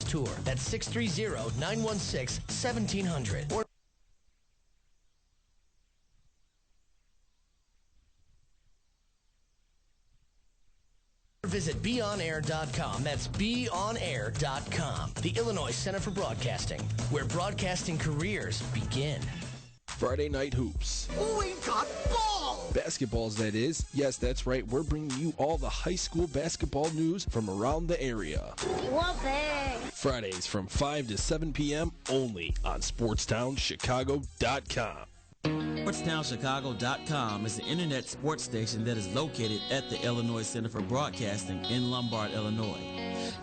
Tour. That's 630-916-1700. Or visit beonair.com. That's beonair.com. The Illinois Center for Broadcasting, where broadcasting careers begin. Friday Night Hoops. We've got ball! Basketballs, that is. Yes, that's right. We're bringing you all the high school basketball news from around the area. Whoopee! Fridays from 5 to 7 p.m. only on SportsTownChicago.com. SportsTownChicago.com is the internet sports station that is located at the Illinois Center for Broadcasting in Lombard, Illinois.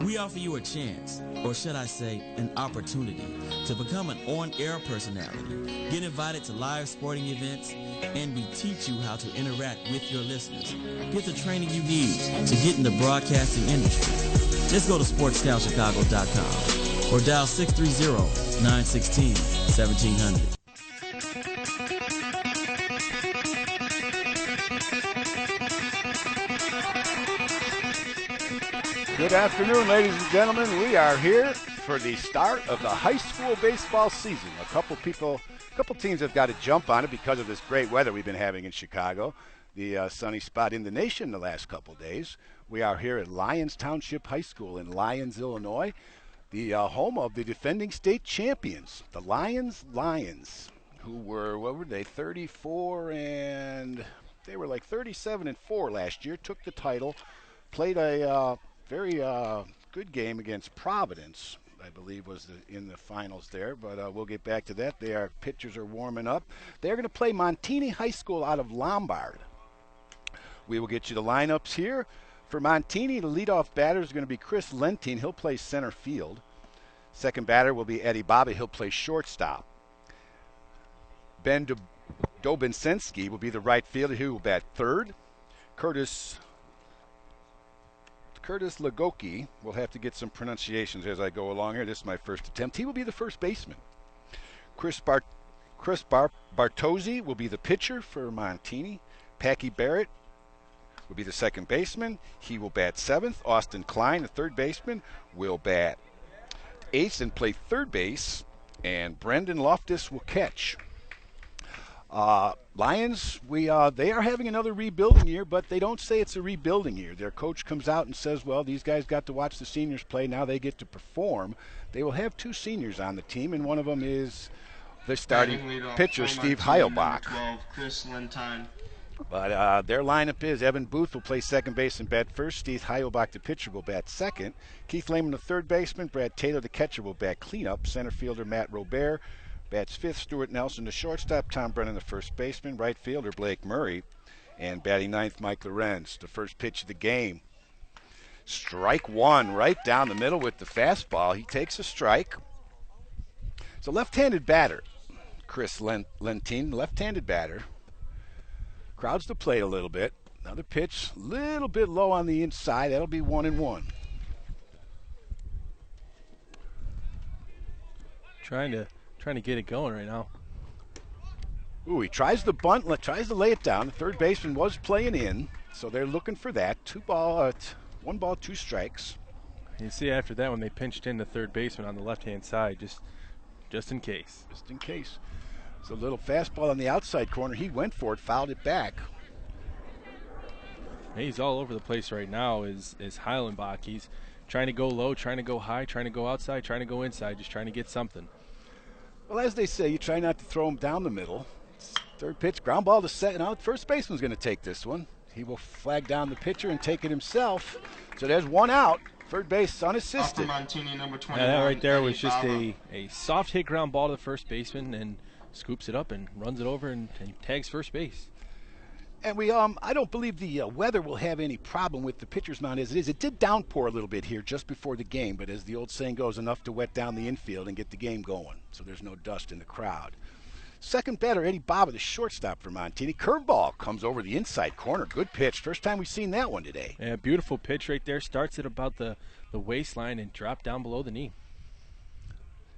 We offer you a chance, or should I say, an opportunity, to become an on-air personality, get invited to live sporting events, and we teach you how to interact with your listeners. Get the training you need to get in the broadcasting industry. Just go to SportsTownChicago.com or dial 630-916-1700. Good afternoon, ladies and gentlemen. We are here for the start of the high school baseball season. A couple teams have got to jump on it because of this great weather we've been having in Chicago, the sunny spot in the nation the last couple days. We are here at Lyons Township High School in Lyons, Illinois, the home of the defending state champions, the Lyons Lions, who were, 34 and they were like 37-4 last year, took the title, played a very good game against Providence, I believe was in the finals there, but we'll get back to that. Their pitchers are warming up. They're going to play Montini High School out of Lombard. We will get you the lineups here. For Montini, the leadoff batter is going to be Chris Lentin. He'll play center field. Second batter will be Eddie Bobby. He'll play shortstop. Ben Dobinsinski will be the right fielder. He will bat third. Curtis Lagoki, we'll have to get some pronunciations as I go along here. This is my first attempt. He will be the first baseman. Chris Bartozzi will be the pitcher for Montini. Packy Barrett will be the second baseman. He will bat seventh. Austin Klein, the third baseman, will bat eighth and play third base. And Brendan Loftus will catch. Lions, they are having another rebuilding year, but they don't say it's a rebuilding year. Their coach comes out and says, well, these guys got to watch the seniors play. Now they get to perform. They will have two seniors on the team, and one of them is the starting pitcher, Steve Heilbach. 12, Chris Lentine. But their lineup is Evan Booth will play second base and bat first. Steve Heilbach, the pitcher, will bat second. Keith Lehman, the third baseman. Brad Taylor, the catcher, will bat cleanup. Center fielder Matt Robert bats fifth. Stuart Nelson, the shortstop. Tom Brennan, the first baseman. Right fielder Blake Murray. And batting ninth, Mike Lorenz. The first pitch of the game. Strike one right down the middle with the fastball. He takes a strike. It's a left-handed batter. Chris Lentin, left-handed batter. Crowds the plate a little bit. Another pitch, a little bit low on the inside. That'll be 1-1. Trying to get it going right now. Ooh, he tries the bunt, tries to lay it down. The third baseman was playing in, so they're looking for that. 1 ball, 2 strikes. You see after that when they pinched in the third baseman on the left-hand side, just in case. Just in case. It's a little fastball on the outside corner. He went for it, fouled it back. He's all over the place right now is Heilenbach. He's trying to go low, trying to go high, trying to go outside, trying to go inside, just trying to get something. Well, as they say, you try not to throw him down the middle. Third pitch, ground ball to second. Now, the first baseman's going to take this one. He will flag down the pitcher and take it himself. So there's one out. Third base unassisted. Montini, number 21, that right there was Eddie just Baba. a soft hit ground ball to the first baseman and scoops it up and runs it over and tags first base. And I don't believe the weather will have any problem with the pitcher's mound as it is. It did downpour a little bit here just before the game, but as the old saying goes, enough to wet down the infield and get the game going. So there's no dust in the crowd. Second batter, Eddie Baba, the shortstop for Montini. Curveball comes over the inside corner. Good pitch. First time we've seen that one today. Yeah, beautiful pitch right there. Starts at about the waistline and dropped down below the knee.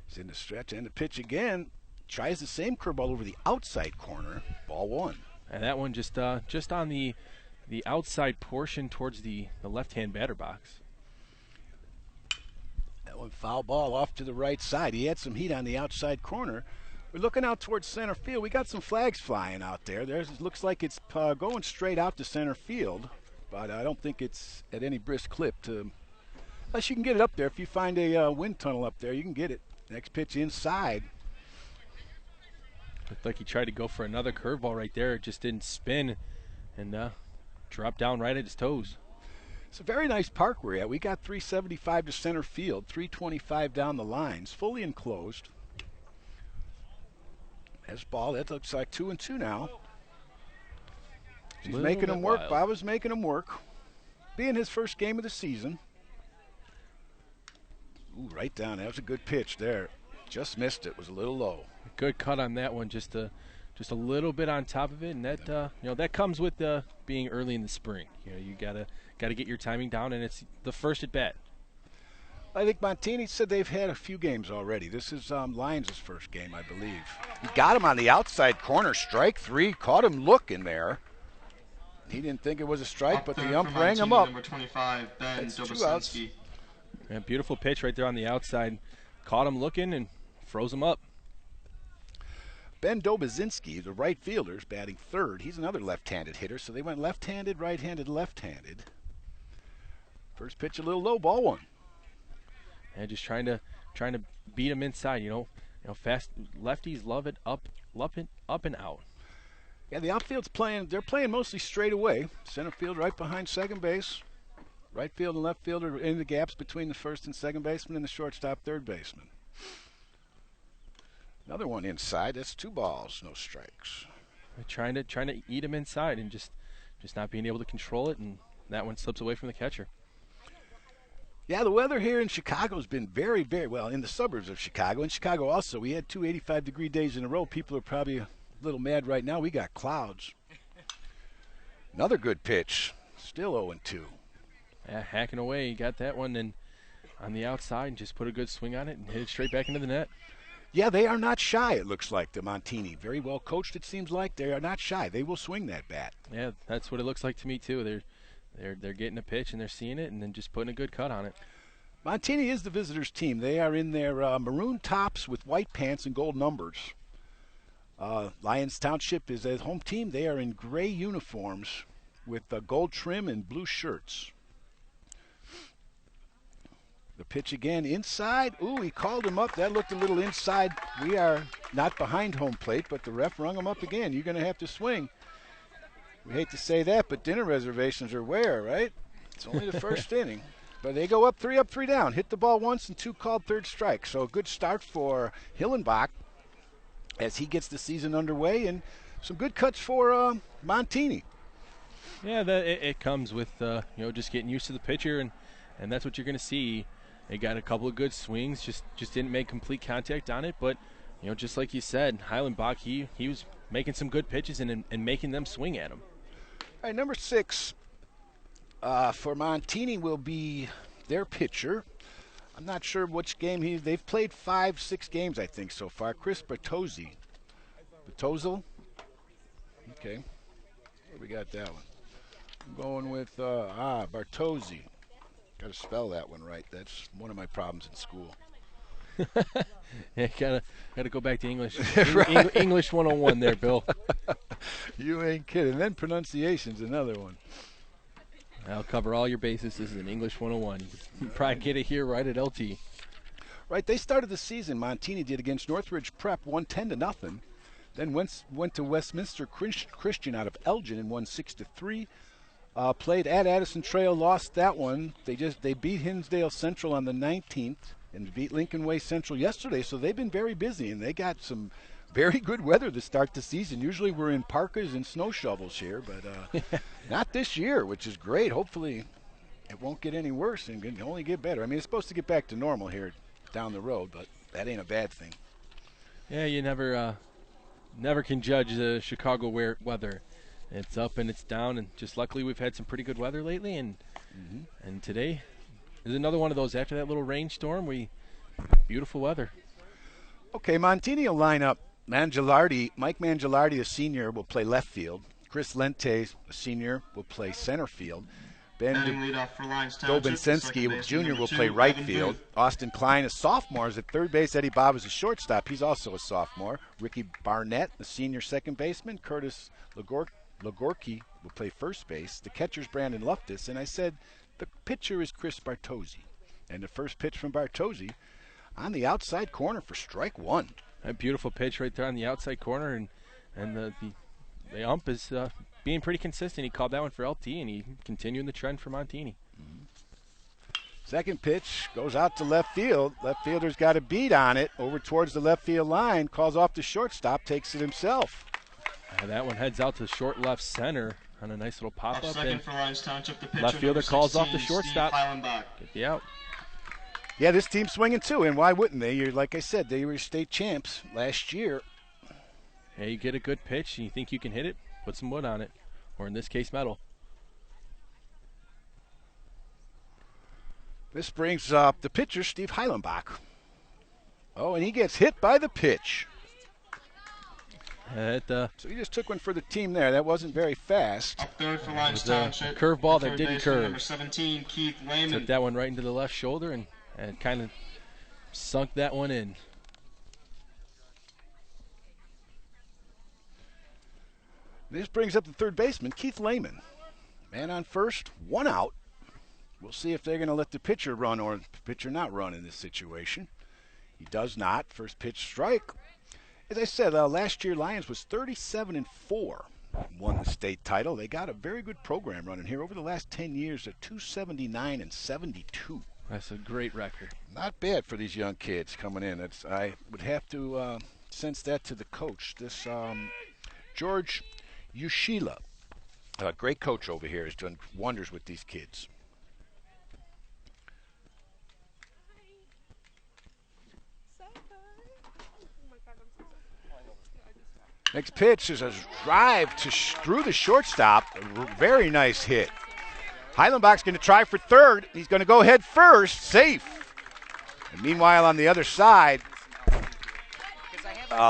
He's in the stretch and the pitch again. Tries the same curveball over the outside corner. Ball one. And that one just on the outside portion towards the left-hand batter box. That Oh, foul ball off to the right side. He had some heat on the outside corner. We're looking out towards center field. We got some flags flying out there. It looks like it's going straight out to center field, but I don't think it's at any brisk clip. Unless you can get it up there. If you find a wind tunnel up there, you can get it. Next pitch inside. Looked like he tried to go for another curveball right there. It just didn't spin and dropped down right at his toes. It's a very nice park we're at. We got 375 to center field, 325 down the lines, fully enclosed. That's ball. That looks like 2-2 now. He's making him work. Bob was making him work. Being his first game of the season. Ooh, right down. That was a good pitch there. Just missed it. Was a little low. Good cut on that one. Just a little bit on top of it, and that that comes with being early in the spring. You gotta get your timing down, and it's the first at bat. I think Montini said they've had a few games already. This is Lyons' first game, I believe. He got him on the outside corner, strike three. Caught him looking there. He didn't think it was a strike, but the ump rang him up. Number 25, Ben That's 2 outs. Yeah, beautiful pitch right there on the outside. Caught him looking and froze him up. Ben Dobozinski, the right fielder, is batting third. He's another left-handed hitter, so they went left-handed, right-handed, left-handed. First pitch a little low, ball one. And just trying to beat him inside. Fast lefties love it up and out. Yeah, the outfield's playing. They're playing mostly straight away. Center field right behind second base. Right field and left field are in the gaps between the first and second baseman and the shortstop, third baseman. Another one inside. That's 2 balls, no strikes. Trying to eat him inside and just not being able to control it, and that one slips away from the catcher. Yeah, the weather here in Chicago has been very, very well in the suburbs of Chicago. In Chicago also, we had 2 85-degree days in a row. People are probably a little mad right now. We got clouds. Another good pitch. Still 0-2. Yeah, hacking away. He got that one and on the outside and just put a good swing on it and hit it straight back into the net. Yeah, they are not shy, it looks like, the Montini. Very well coached, it seems like. They are not shy. They will swing that bat. Yeah, that's what it looks like to me, too. They're getting a pitch and they're seeing it and then just putting a good cut on it. Montini is the visitors' team. They are in their maroon tops with white pants and gold numbers. Lyons Township is a home team. They are in gray uniforms with gold trim and blue shirts. The pitch again inside. Ooh, he called him up. That looked a little inside. We are not behind home plate, but the ref rung him up again. You're going to have to swing. We hate to say that, but dinner reservations are where, right? It's only the first inning. But they go up, three down. Hit the ball once and 2 called, third strike. So a good start for Hillenbach as he gets the season underway, and some good cuts for Montini. Yeah, it comes with just getting used to the pitcher, and that's what you're going to see. They got a couple of good swings, just didn't make complete contact on it. But just like you said, Heilenbach, he was making some good pitches and making them swing at him. All right, number 6 for Montini will be their pitcher. I'm not sure which game they've played 5-6 games, I think, so far. Chris Bertozzi. Bertozzi? Okay. Where we got that one? I'm going with Bertozzi. Got to spell that one right. That's one of my problems in school. Yeah, gotta go back to English. Right. English 101 there, Bill. You ain't kidding. And then pronunciation's another one. I'll cover all your bases. This is an English 101. You can probably get it here right at LT. Right, they started the season, Montini did, against Northridge Prep, won 10-0. Then went to Westminster Christian out of Elgin and won 6-3. Played at Addison Trail, lost that one. They beat Hinsdale Central on the 19th and beat Lincoln Way Central yesterday. So they've been very busy, and they got some very good weather to start the season. Usually we're in parkas and snow shovels here, but not this year, which is great. Hopefully it won't get any worse and can only get better. I mean, it's supposed to get back to normal here down the road, but that ain't a bad thing. Yeah, you never can judge the Chicago weather. It's up and it's down, and just luckily we've had some pretty good weather lately, and today is another one of those. After that little rainstorm, beautiful weather. Okay, Montini will line up. Mike Mangialardi, a senior, will play left field. Chris Lente, a senior, will play center field. Batting leadoff for Lions Township. Second Dobinsinski baseman Jr. number will 2, play right Evan field. Booth. Austin Klein, a sophomore, is at third base. Eddie Bob is a shortstop. He's also a sophomore. Ricky Barnett, the senior second baseman. Curtis Lagorki will play first base. The catcher's Brandon Luftus. And I said the pitcher is Chris Bartozzi. And the first pitch from Bartozzi on the outside corner for strike one. A beautiful pitch right there on the outside corner, and the ump is being pretty consistent. He called that one for LT, and he continuing the trend for Montini. Second pitch goes out to left field. Left fielder's got a beat on it over towards the left field line. Calls off the shortstop, takes it himself. That one heads out to short left center on a nice little pop up. Second for Lions Township, the pitcher, Left fielder number calls off 16, the shortstop. Steve Heilenbach. Get the out. Yeah, this team's swinging too, and why wouldn't they? Like I said, they were state champs last year. Hey, you get a good pitch and you think you can hit it, put some wood on it, or in this case, metal. This brings up the pitcher, Steve Heilenbach. Oh, and he gets hit by the pitch. So he just took one for the team there. That wasn't very fast. Up third for Lions It was a Township. curveball the that third didn't baseman, curve. Number 17, Keith Lehman. Took that one right into the left shoulder and kind of sunk that one in. This brings up the third baseman, Keith Lehman. Man on first, one out. We'll see if they're going to let the pitcher run or the pitcher not run in this situation. He does not. First pitch strike. As I said, last year Lions was 37-4. Won the state title. They got a very good program running here. Over the last 10 years, they're 279-72. That's a great record. Not bad for these young kids coming in. I would have to sense that to the coach. This George Ushila, a great coach over here, has done wonders with these kids. Next pitch is a drive through the shortstop. A very nice hit. Heilenbach's going to try for third. He's going to go head first, safe. And meanwhile, on the other side,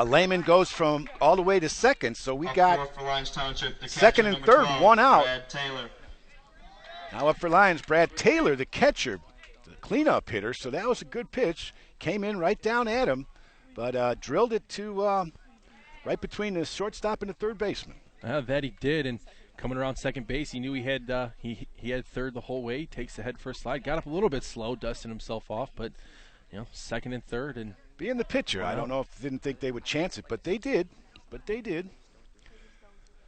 Lehman goes from all the way to second. So we got for Lions Township, the second catcher, and number third, 12, one out. Brad Taylor. Now up for Lions, Brad Taylor, the catcher, the cleanup hitter. So that was a good pitch. Came in right down at him, but drilled it to right between the shortstop and the third baseman. That he did, and coming around second base, he knew he had he had third the whole way. Takes the head first slide, got up a little bit slow, dusting himself off, but second and third. And being the pitcher, I don't know if they didn't think they would chance it, but they did.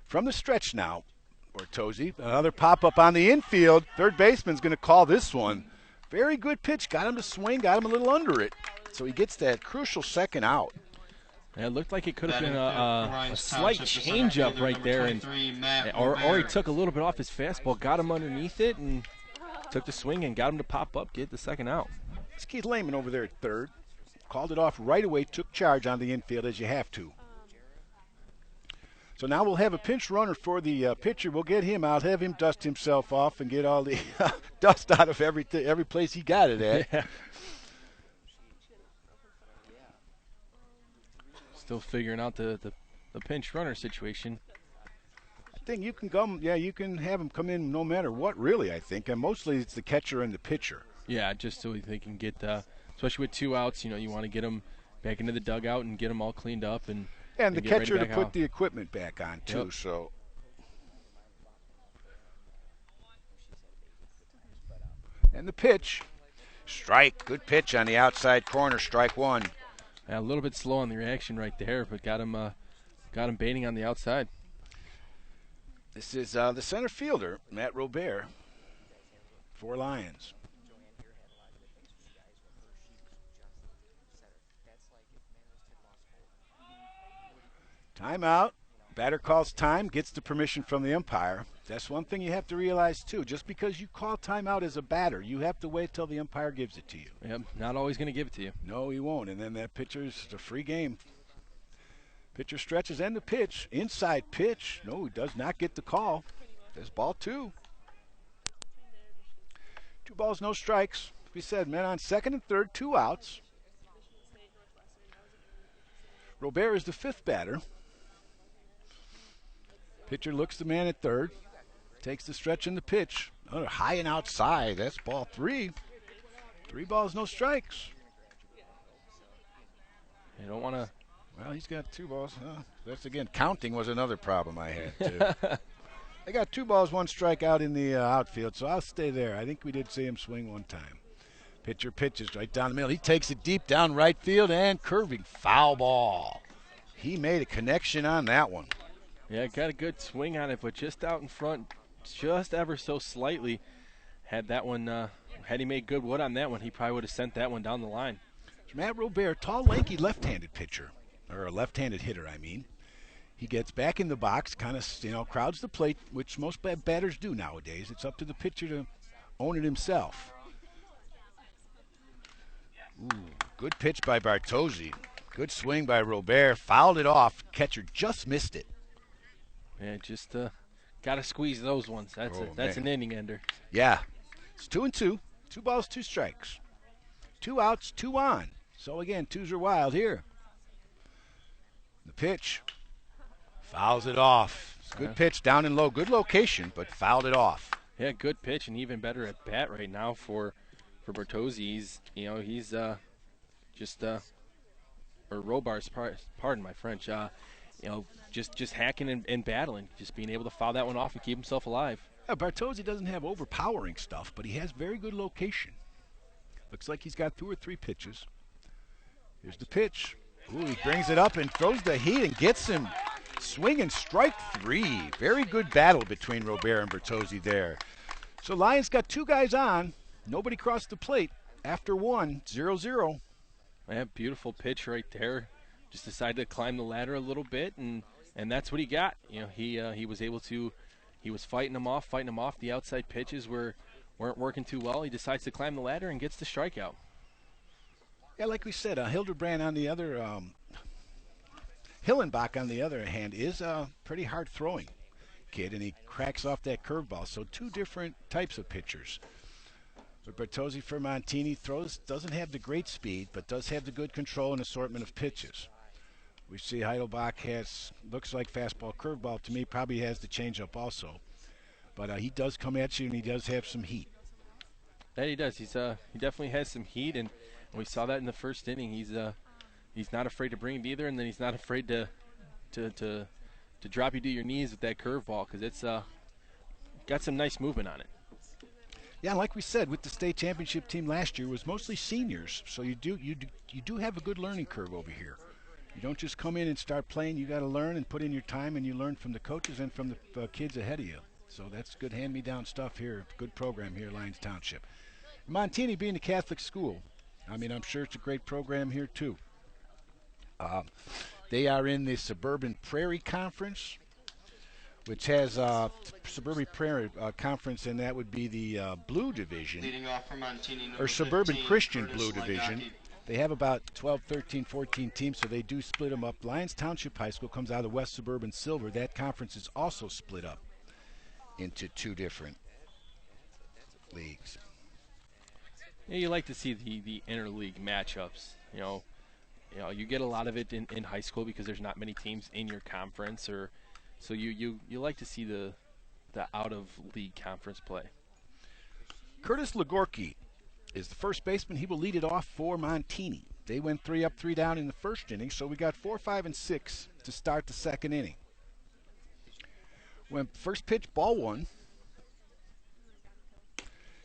From the stretch now, Bortozzi, another pop-up on the infield. Third baseman's going to call this one. Very good pitch, got him to swing, got him a little under it. So he gets that crucial second out. And it looked like it could have been a slight change-up right there, and or he took a little bit off his fastball, got him underneath it, and took the swing and got him to pop up, get the second out. It's Keith Lehman over there at third. Called it off right away, took charge on the infield as you have to. So now we'll have a pinch runner for the pitcher. We'll get him out, have him dust himself off and get all the dust out of every place he got it at. Yeah. Still figuring out the pinch runner situation. I think you can have him come in no matter what, really, I think. And mostly it's the catcher and the pitcher. Yeah, just so they can get, especially with 2 outs, you want to get them back into the dugout and get them all cleaned up. And the get ready catcher to back put out. the equipment back on, too. Yep. So. And the pitch. Strike. Good pitch on the outside corner. Strike one. Yeah, a little bit slow on the reaction right there, but got him baiting on the outside. This is the center fielder, Matt Robert, for Lions. Timeout. Batter calls time, gets the permission from the umpire. That's one thing you have to realize, too. Just because you call timeout as a batter, you have to wait till the umpire gives it to you. Yep, not always going to give it to you. No, he won't. And then that pitcher's a free game. Pitcher stretches and the pitch. Inside pitch. No, he does not get the call. There's ball 2. 2 balls, no strikes. We said men on second and third, 2 outs. Robert is the 5th batter. Pitcher looks the man at third. Takes the stretch and the pitch. Another high and outside. That's ball 3. 3 balls, no strikes. You don't want to. Well, he's got 2 balls. That's again, counting was another problem I had too. I got 2 balls, 1 strike out in the outfield, so I'll stay there. I think we did see him swing one time. Pitcher pitches right down the middle. He takes it deep down right field and curving foul ball. He made a connection on that one. Yeah, got a good swing on it, but just out in front, just ever so slightly. Had that one, had he made good wood on that one, he probably would have sent that one down the line. Matt Robert, tall, lanky, left-handed pitcher, or a left-handed hitter, I mean. He gets back in the box, kind of, crowds the plate, which most batters do nowadays. It's up to the pitcher to own it himself. Ooh, good pitch by Bartozzi. Good swing by Robert. Fouled it off. Catcher just missed it. Yeah, just got to squeeze those ones. That's an inning ender. Yeah. It's 2-2. 2 balls, 2 strikes. 2 outs, 2 on. So again, 2s are wild here. The pitch. Fouls it off. Good pitch down and low. Good location, but fouled it off. Yeah, good pitch and even better at bat right now for Bertozzi. He's or Robar's, pardon my French, just hacking and battling, just being able to foul that one off and keep himself alive. Yeah, Bartozzi doesn't have overpowering stuff, but he has very good location. Looks like he's got 2 or 3 pitches. Here's the pitch. Ooh, he brings it up and throws the heat and gets him swinging strike 3. Very good battle between Robert and Bertozzi there. So Lions got 2 guys on. Nobody crossed the plate after 1, 0-0. Yeah, beautiful pitch right there. Just decided to climb the ladder a little bit, and that's what he got. He was able to. He was fighting them off. The outside pitches weren't working too well. He decides to climb the ladder and gets the strikeout. Yeah, like we said, Hildebrand on the other, Hillenbach on the other hand is a pretty hard throwing kid, and he cracks off that curveball. So 2 different types of pitchers. But Bertozzi for Montini doesn't have the great speed, but does have the good control and assortment of pitches. We see Heidelbach looks like fastball, curveball. To me, probably has the changeup also. But he does come at you, and he does have some heat. Yeah, he does. He definitely has some heat, and we saw that in the first inning. He's not afraid to bring it either, and then he's not afraid to drop you to your knees with that curveball because it's got some nice movement on it. Yeah, like we said, with the state championship team last year, it was mostly seniors, so you do have a good learning curve over here. You don't just come in and start playing. You got to learn and put in your time, and you learn from the coaches and from the kids ahead of you. So that's good hand-me-down stuff here. Good program here, Lyons Township. Montini being a Catholic school, I mean, I'm sure it's a great program here too. They are in the Suburban Prairie Conference, which has Suburban Prairie Conference, and that would be the Blue Division, Leading off for Montini, or Suburban 15, Christian Curtis Blue Division. Lagaki. They have about 12, 13, 14 teams, so they do split them up. Lyons Township High School comes out of West Suburban Silver. That conference is also split up into 2 different leagues. Yeah, you like to see the interleague matchups. You get a lot of it in high school because there's not many teams in your conference, or so you like to see the out of league conference play. Curtis Legorki is the first baseman. He will lead it off for Montini. They went 3 up, 3 down in the first inning, so we got 4, 5, and 6 to start the second inning. When first pitch, ball 1.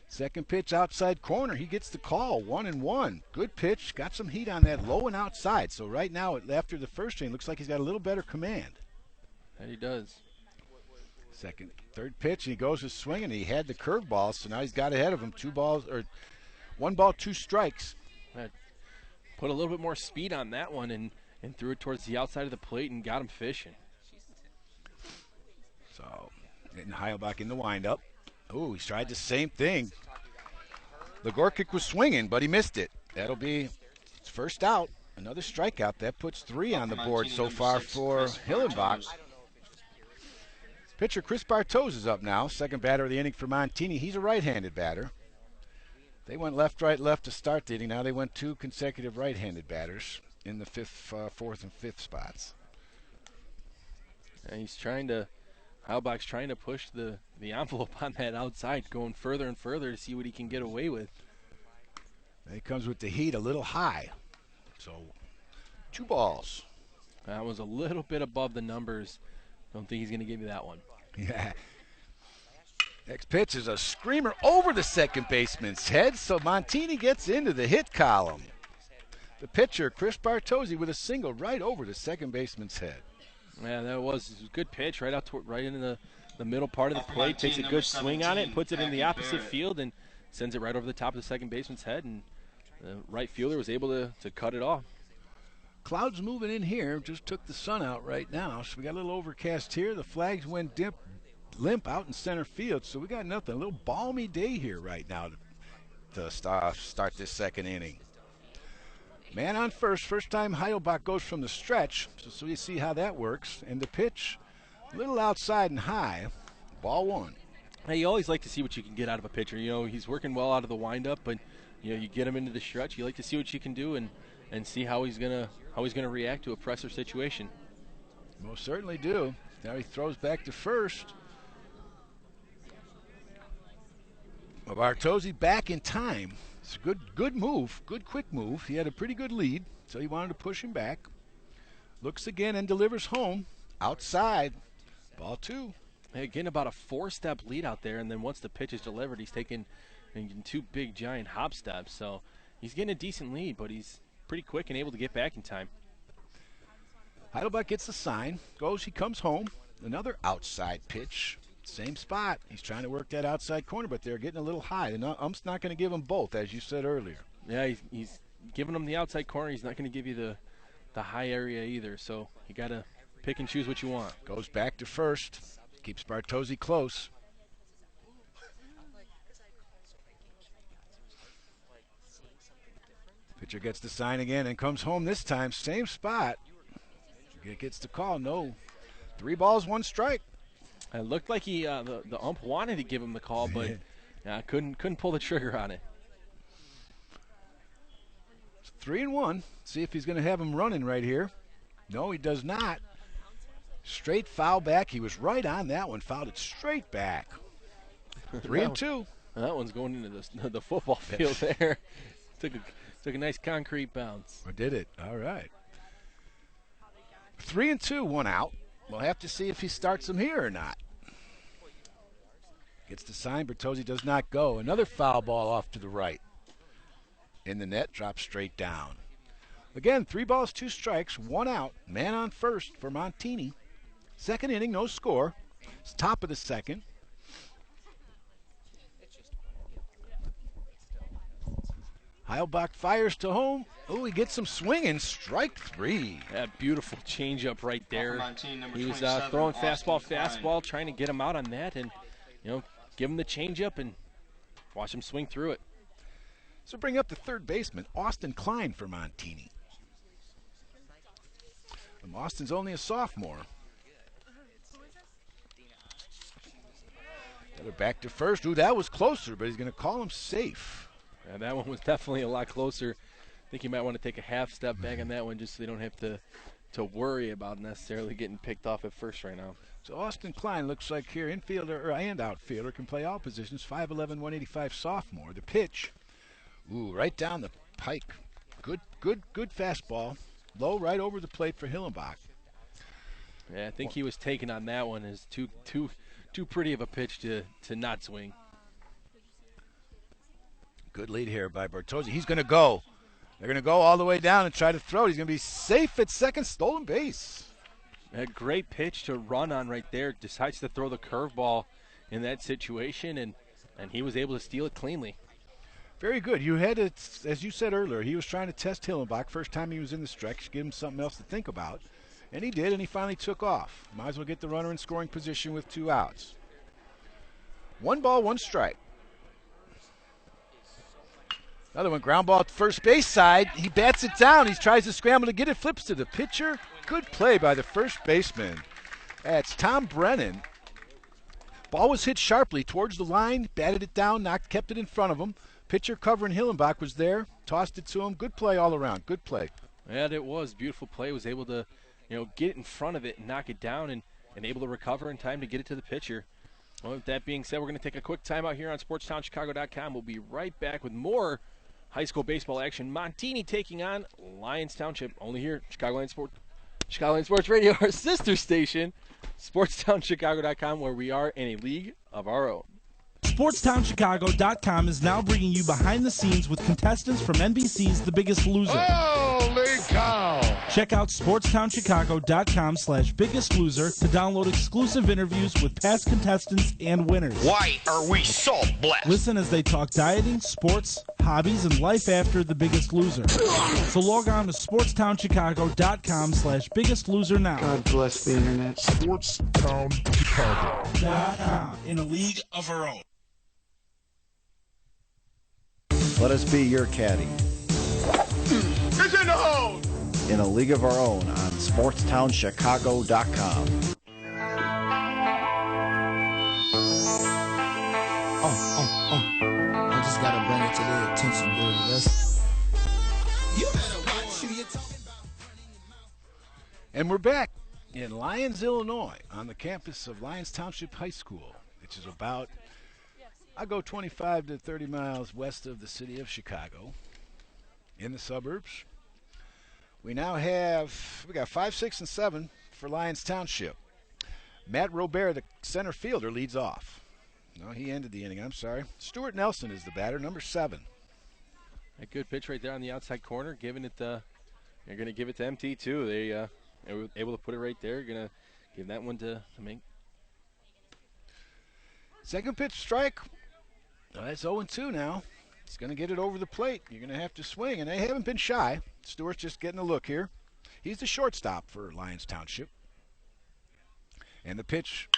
Second pitch, outside corner. He gets the call, 1-1. Good pitch. Got some heat on that low and outside. So right now, after the first inning, looks like he's got a little better command. That he does. Third pitch, and he goes to swing, and he had the curveball, so now he's got ahead of him. 1 ball, 2 strikes. Put a little bit more speed on that one and threw it towards the outside of the plate and got him fishing. So, getting Heilbach in the windup. Oh, he's tried the same thing. Legorkic was swinging, but he missed it. That'll be his first out. Another strikeout. That puts 3 on the board so far for Hillenbach. Pitcher Chris Bartos is up now. Second batter of the inning for Montini. He's a right-handed batter. They went left, right, left to start the inning. Now they went 2 consecutive right-handed batters in the 4th and 5th spots. And he's trying to Heilbach's trying to push the envelope on that outside, going further and further to see what he can get away with. And he comes with the heat a little high. So 2 balls. That was a little bit above the numbers. Don't think he's going to give you that one. Yeah. Next pitch is a screamer over the second baseman's head, so Montini gets into the hit column. The pitcher, Chris Bartozzi, with a single right over the second baseman's head. Yeah, that was a good pitch right out right into the middle part of the plate. Takes a good swing on it, puts it in the opposite field, and sends it right over the top of the second baseman's head. And the right fielder was able to cut it off. Clouds moving in here, just took the sun out right now, so we got a little overcast here. The flags went limp out in center field, so we got nothing. A little balmy day here right now to start this second inning. Man on first time Heilbach goes from the stretch, so you see how that works. And the pitch, a little outside and high, ball 1. Hey, you always like to see what you can get out of a pitcher. You know, he's working well out of the windup, but you get him into the stretch. You like to see what you can do and see how he's gonna react to a pressure situation. Most certainly do. Now he throws back to first. Bartozzi back in time. It's a good move, good quick move. He had a pretty good lead, so he wanted to push him back. Looks again and delivers home. Outside, ball 2. Hey, getting about a 4-step lead out there, and then once the pitch is delivered, he's taking 2 big giant hop steps. So he's getting a decent lead, but he's pretty quick and able to get back in time. Heidelbach gets the sign, he comes home. Another outside pitch, same spot. He's trying to work that outside corner, but they're getting a little high. The ump's not going to give him both, as you said earlier. Yeah, he's giving him the outside corner. He's not going to give you the high area either, so you got to pick and choose what you want. Goes back to first, keeps Bartozzi close. Pitcher gets the sign again and comes home this time, same spot. Gets the call, no. 3 balls, 1 strike. It looked like the ump wanted to give him the call, but couldn't pull the trigger on it. 3-1. See if he's going to have him running right here. No, he does not. Straight foul back. He was right on that one. Fouled it straight back. 3-2. That one's going into the football field there. Took a nice concrete bounce. Or did it? All right. 3-2, 1 out. We'll have to see if he starts him here or not. Gets the sign. Bertozzi does not go. Another foul ball off to the right. In the net, drops straight down. Again, 3 balls, 2 strikes, 1 out. Man on first for Montini. Second inning, no score. It's top of the second. Heilbach fires to home. Oh, he gets some swinging. Strike 3. That beautiful changeup right there. He was 27, throwing Austin fastball, Klein. trying to get him out on that, and give him the changeup and watch him swing through it. So bring up the third baseman, Austin Klein for Montini. Austin's only a sophomore. Back to first. Ooh, that was closer, but he's going to call him safe. Yeah, that one was definitely a lot closer. I think you might want to take a half step back on that one just so they don't have to worry about necessarily getting picked off at first right now. So Austin Klein looks like here infielder and outfielder, can play all positions. 5'11", 185 sophomore. The pitch, ooh, right down the pike. Good fastball. Low right over the plate for Hillenbach. Yeah, I think he was taken on that one as too pretty of a pitch to not swing. Good lead here by Bertozzi. He's going to go. They're going to go all the way down and try to throw it. He's going to be safe at second, stolen base. A great pitch to run on right there. Decides to throw the curveball in that situation, and he was able to steal it cleanly. Very good. You had it, as you said earlier, he was trying to test Hillenbach. First time he was in the stretch, give him something else to think about. And he did, and he finally took off. Might as well get the runner in scoring position with 2 outs. 1 ball, 1 strike. Another one, ground ball at first base side. He bats it down. He tries to scramble to get it, flips to the pitcher. Good play by the first baseman. That's Tom Brennan. Ball was hit sharply towards the line, batted it down, kept it in front of him. Pitcher covering Hillenbach was there, tossed it to him. Good play all around. Good play. Yeah, it was beautiful play. Was able to, get it in front of it and knock it down. And and able to recover in time to get it to the pitcher. Well, with that being said, we're going to take a quick timeout here on SportsTownChicago.com. We'll be right back with more high school baseball action. Montini taking on Lions Township, only here, Chicagoland Sports Radio, our sister station, SportsTownChicago.com, where we are in a league of our own. SportsTownChicago.com is now bringing you behind the scenes with contestants from NBC's The Biggest Loser. Holy cow! Check out SportsTownChicago.com/Biggest Loser to download exclusive interviews with past contestants and winners. Why are we so blessed? Listen as they talk dieting, sports, hobbies, and life after The Biggest Loser. So log on to SportsTownChicago.com/Biggest Loser now. God bless the internet. SportsTownChicago.com, in a league of our own. Let us be your caddy. It's in the hole! In a league of our own on SportsTownChicago.com. I just gotta bring it to their attention, dude. You better watch who you're talking about. And we're back in Lyons, Illinois, on the campus of Lyons Township High School, which is about, I go 25 to 30 miles west of the city of Chicago, in the suburbs. We got 5, 6, and 7 for Lyons Township. Matt Robert, the center fielder, leads off. No, he ended the inning, I'm sorry. Stuart Nelson is the batter, number 7. A good pitch right there on the outside corner, giving it they're going to give it to MT too. They were able to put it right there. Going to give that one to Mink. Second pitch strike. That's 0-2 now. He's going to get it over the plate. You're going to have to swing, and they haven't been shy. Stewart's just getting a look here. He's the shortstop for Lyons Township. And the pitch,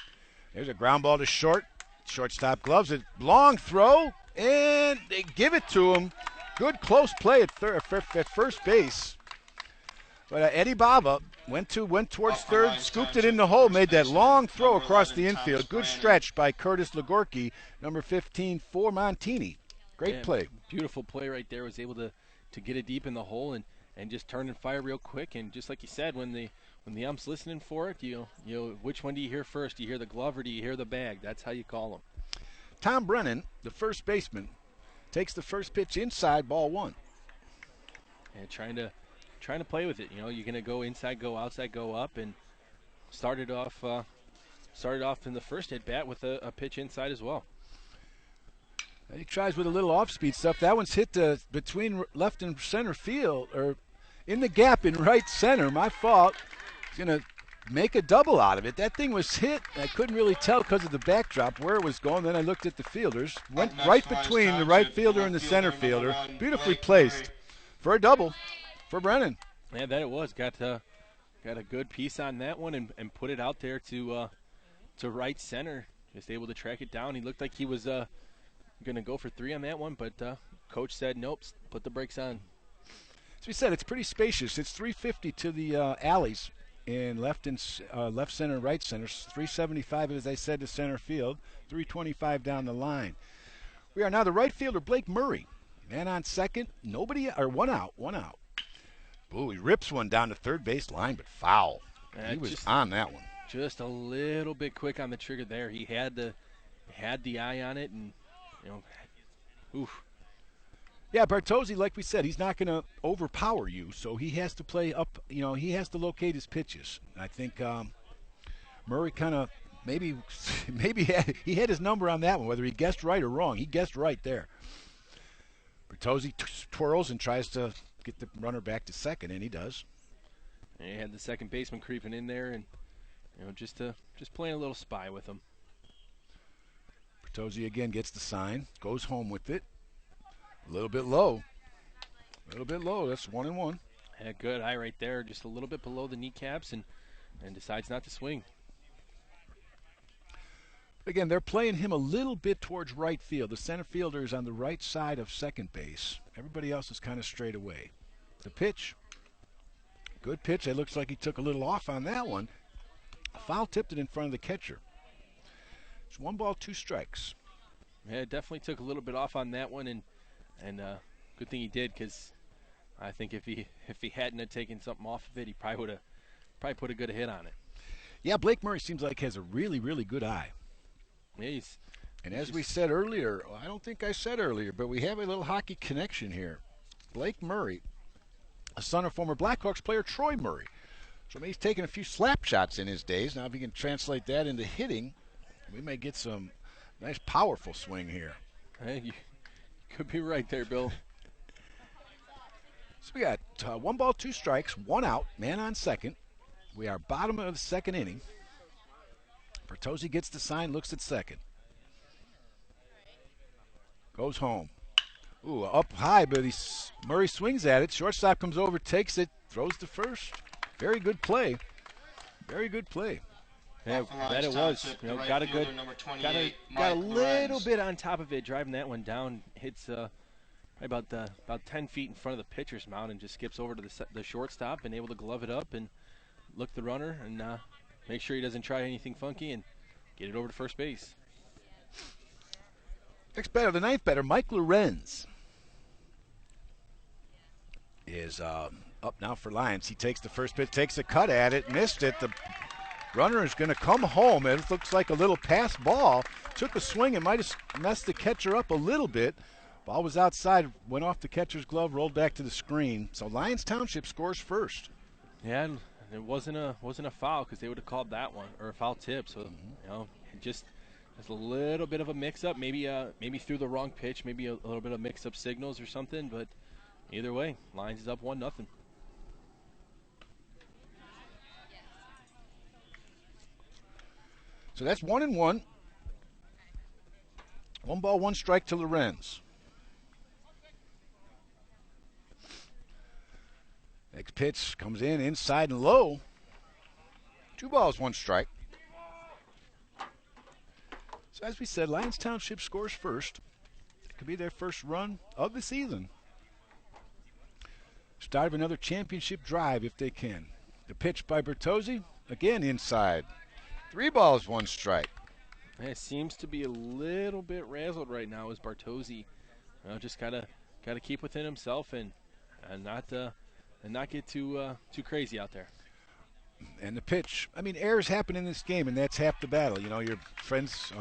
there's a ground ball to short. Shortstop gloves it. Long throw, and they give it to him. Good close play at first base. But Eddie Bava went towards third, scooped it in the hole, made that long throw across the infield. Good stretch by Curtis Legorky, number 15 for Montini. Great play. Beautiful play right there. Was able to get it deep in the hole and just turn and fire real quick. And just like you said, when the ump's listening for it, you know which one do you hear first? Do you hear the glove or do you hear the bag? That's how you call them. Tom Brennan, the first baseman, takes the first pitch inside, ball 1. And trying to play with it. You know, you're going to go inside, go outside, go up, and started off in the first at bat with a pitch inside as well. He tries with a little off-speed stuff. That one's hit between left and center field, or in the gap in right center. My fault. He's going to make a double out of it. That thing was hit. I couldn't really tell because of the backdrop where it was going. Then I looked at the fielders. Went right between the right fielder and the center fielder. Beautifully placed for a double for Brennan. Yeah, that it was. Got a good piece on that one and put it out there to right center. Just able to track it down. He looked like he was going to go for 3 on that one, but coach said nope, put the brakes on. As we said, it's pretty spacious. It's 350 to the alleys in left center and right center. 375, as I said, to center field. 325 down the line. We are now the right fielder, Blake Murray. Man on second, one out. Ooh, he rips one down the third base line, but foul. He was on that one. Just a little bit quick on the trigger there. He had the eye on it, and oof. Yeah, Bartozzi, like we said, he's not going to overpower you, so he has to play up. He has to locate his pitches. I think Murray kind of maybe he had his number on that one, whether he guessed right or wrong. He guessed right there. Bartozzi twirls and tries to get the runner back to second, and he does. And he had the second baseman creeping in there, and just playing a little spy with him. Bertozzi again gets the sign, goes home with it. A little bit low. That's 1-1. Yeah, good eye right there, just a little bit below the kneecaps, and decides not to swing. Again, they're playing him a little bit towards right field. The center fielder is on the right side of second base. Everybody else is kind of straight away. The pitch, good pitch. It looks like he took a little off on that one. Foul tipped it in front of the catcher. It's 1 ball, 2 strikes. Yeah, it definitely took a little bit off on that one, and good thing he did, because I think if he hadn't have taken something off of it, he probably put a good hit on it. Yeah, Blake Murray seems like has a really, really good eye. And as we said earlier, I don't think I said earlier, but we have a little hockey connection here. Blake Murray, a son of former Blackhawks player Troy Murray. So he's taken a few slap shots in his days. Now if he can translate that into hitting, we may get some nice powerful swing here. Hey, you could be right there, Bill. So we got 1 ball, 2 strikes, 1 out, man on second. We are bottom of the second inning. Bertozzi gets the sign, looks at second. Goes home. Ooh, up high, but Murray swings at it. Shortstop comes over, takes it, throws to first. Very good play. Very good play. Yeah, that it was. You know, got a little bit on top of it, driving that one down. Hits about 10 feet in front of the pitcher's mound and just skips over to the shortstop and able to glove it up and look the runner and make sure he doesn't try anything funky and get it over to first base. Next batter, the ninth batter, Mike Lorenz, is up now for Lions. He takes the first pitch, takes a cut at it, missed it. The runner is going to come home. It looks like a little pass ball. Took a swing and might have messed the catcher up a little bit. Ball was outside, went off the catcher's glove, rolled back to the screen. So Lions Township scores first. Yeah, and it wasn't a foul because they would have called that one, or a foul tip. So you know, it just a little bit of a mix-up. Maybe threw the wrong pitch. Maybe a little bit of mix-up signals or something. But either way, Lions is up 1-0. So that's 1-1. 1 ball, 1 strike to Lorenz. Next pitch comes in inside and low. 2 balls, 1 strike. So as we said, Lions Township scores first. It could be their first run of the season. Start of another championship drive if they can. The pitch by Bertozzi, again inside. 3 balls, 1 strike. It seems to be a little bit razzled right now as Bertozzi. Just gotta keep within himself and not get too crazy out there. And the pitch, I mean, errors happen in this game, and that's half the battle. You know, your friend's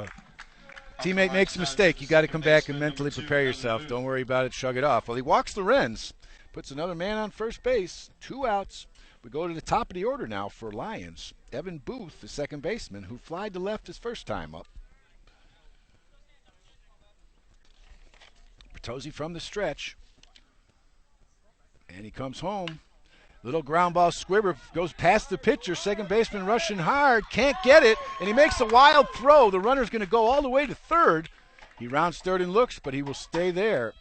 teammate makes a mistake. You got to come back and mentally prepare yourself. Don't worry about it. Shrug it off. Well, he walks Lorenz, puts another man on first base. 2 outs. We go to the top of the order now for Lions. Evan Booth, the second baseman, who flied to left his first time up. Bertozzi from the stretch. And he comes home. Little ground ball squibber goes past the pitcher. Second baseman rushing hard. Can't get it. And he makes a wild throw. The runner's going to go all the way to third. He rounds third and looks, but he will stay there.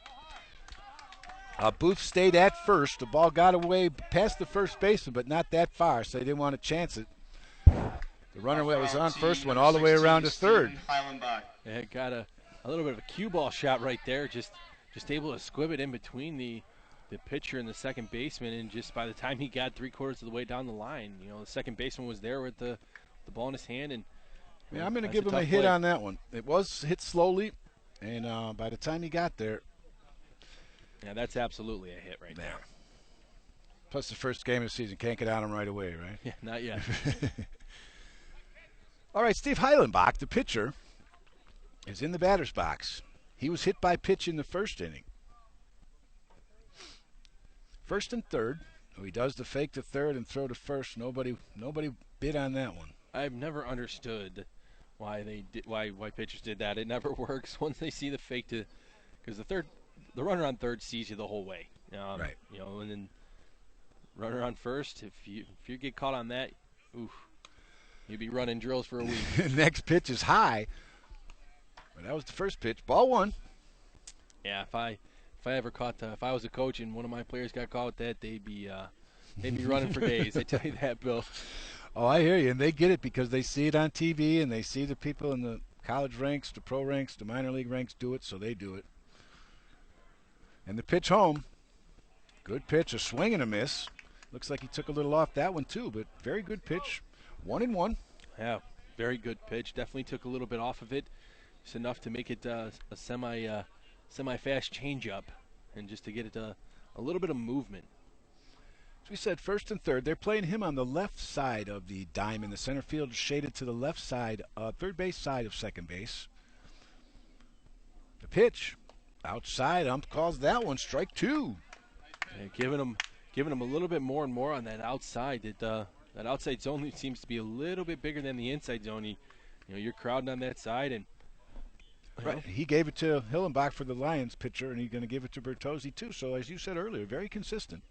Booth stayed at first. The ball got away past the first baseman, but not that far, so they didn't want to chance it. The runner that was on first went all the way around to third. Yeah, got a little bit of a cue ball shot right there. Just able to squib it in between the pitcher and the second baseman, and just by the time he got 3/4 of the way down the line, you know, the second baseman was there with the ball in his hand. And yeah, I'm going to give him a hit on that one. It was hit slowly, and by the time he got there. Yeah, that's absolutely a hit right there. Plus the first game of the season, can't get on him right away, right? Yeah, not yet. All right, Steve Heilenbach, the pitcher, is in the batter's box. He was hit by pitch in the first inning. First and third. He does the fake to third and throw to first. Nobody bid on that one. I've never understood why pitchers did that. It never works once they see the fake to, because the runner on third sees you the whole way. Right. You know, and then runner on first. If you get caught on that, oof, you'd be running drills for a week. Next pitch is high. But that was the first pitch. Ball 1. Yeah, if I was a coach and one of my players got caught with that, they'd be running for days. I tell you that, Bill. Oh, I hear you, and they get it because they see it on TV and they see the people in the college ranks, the pro ranks, the minor league ranks do it, so they do it. And the pitch home. Good pitch, a swing and a miss. Looks like he took a little off that one too, but very good pitch. 1-1. Yeah, very good pitch. Definitely took a little bit off of it. Just enough to make it a semi-fast changeup, and just to get it a little bit of movement. As we said, first and third. They're playing him on the left side of the diamond. The center field is shaded to the left side, third base side of second base. The pitch outside. Ump calls that one strike two. Yeah, giving him a little bit more and more on that outside. That outside zone seems to be a little bit bigger than the inside zone. You're crowding on that side, and right. He gave it to Hillenbach for the Lions pitcher, and he's going to give it to Bertozzi too. So as you said earlier, very consistent.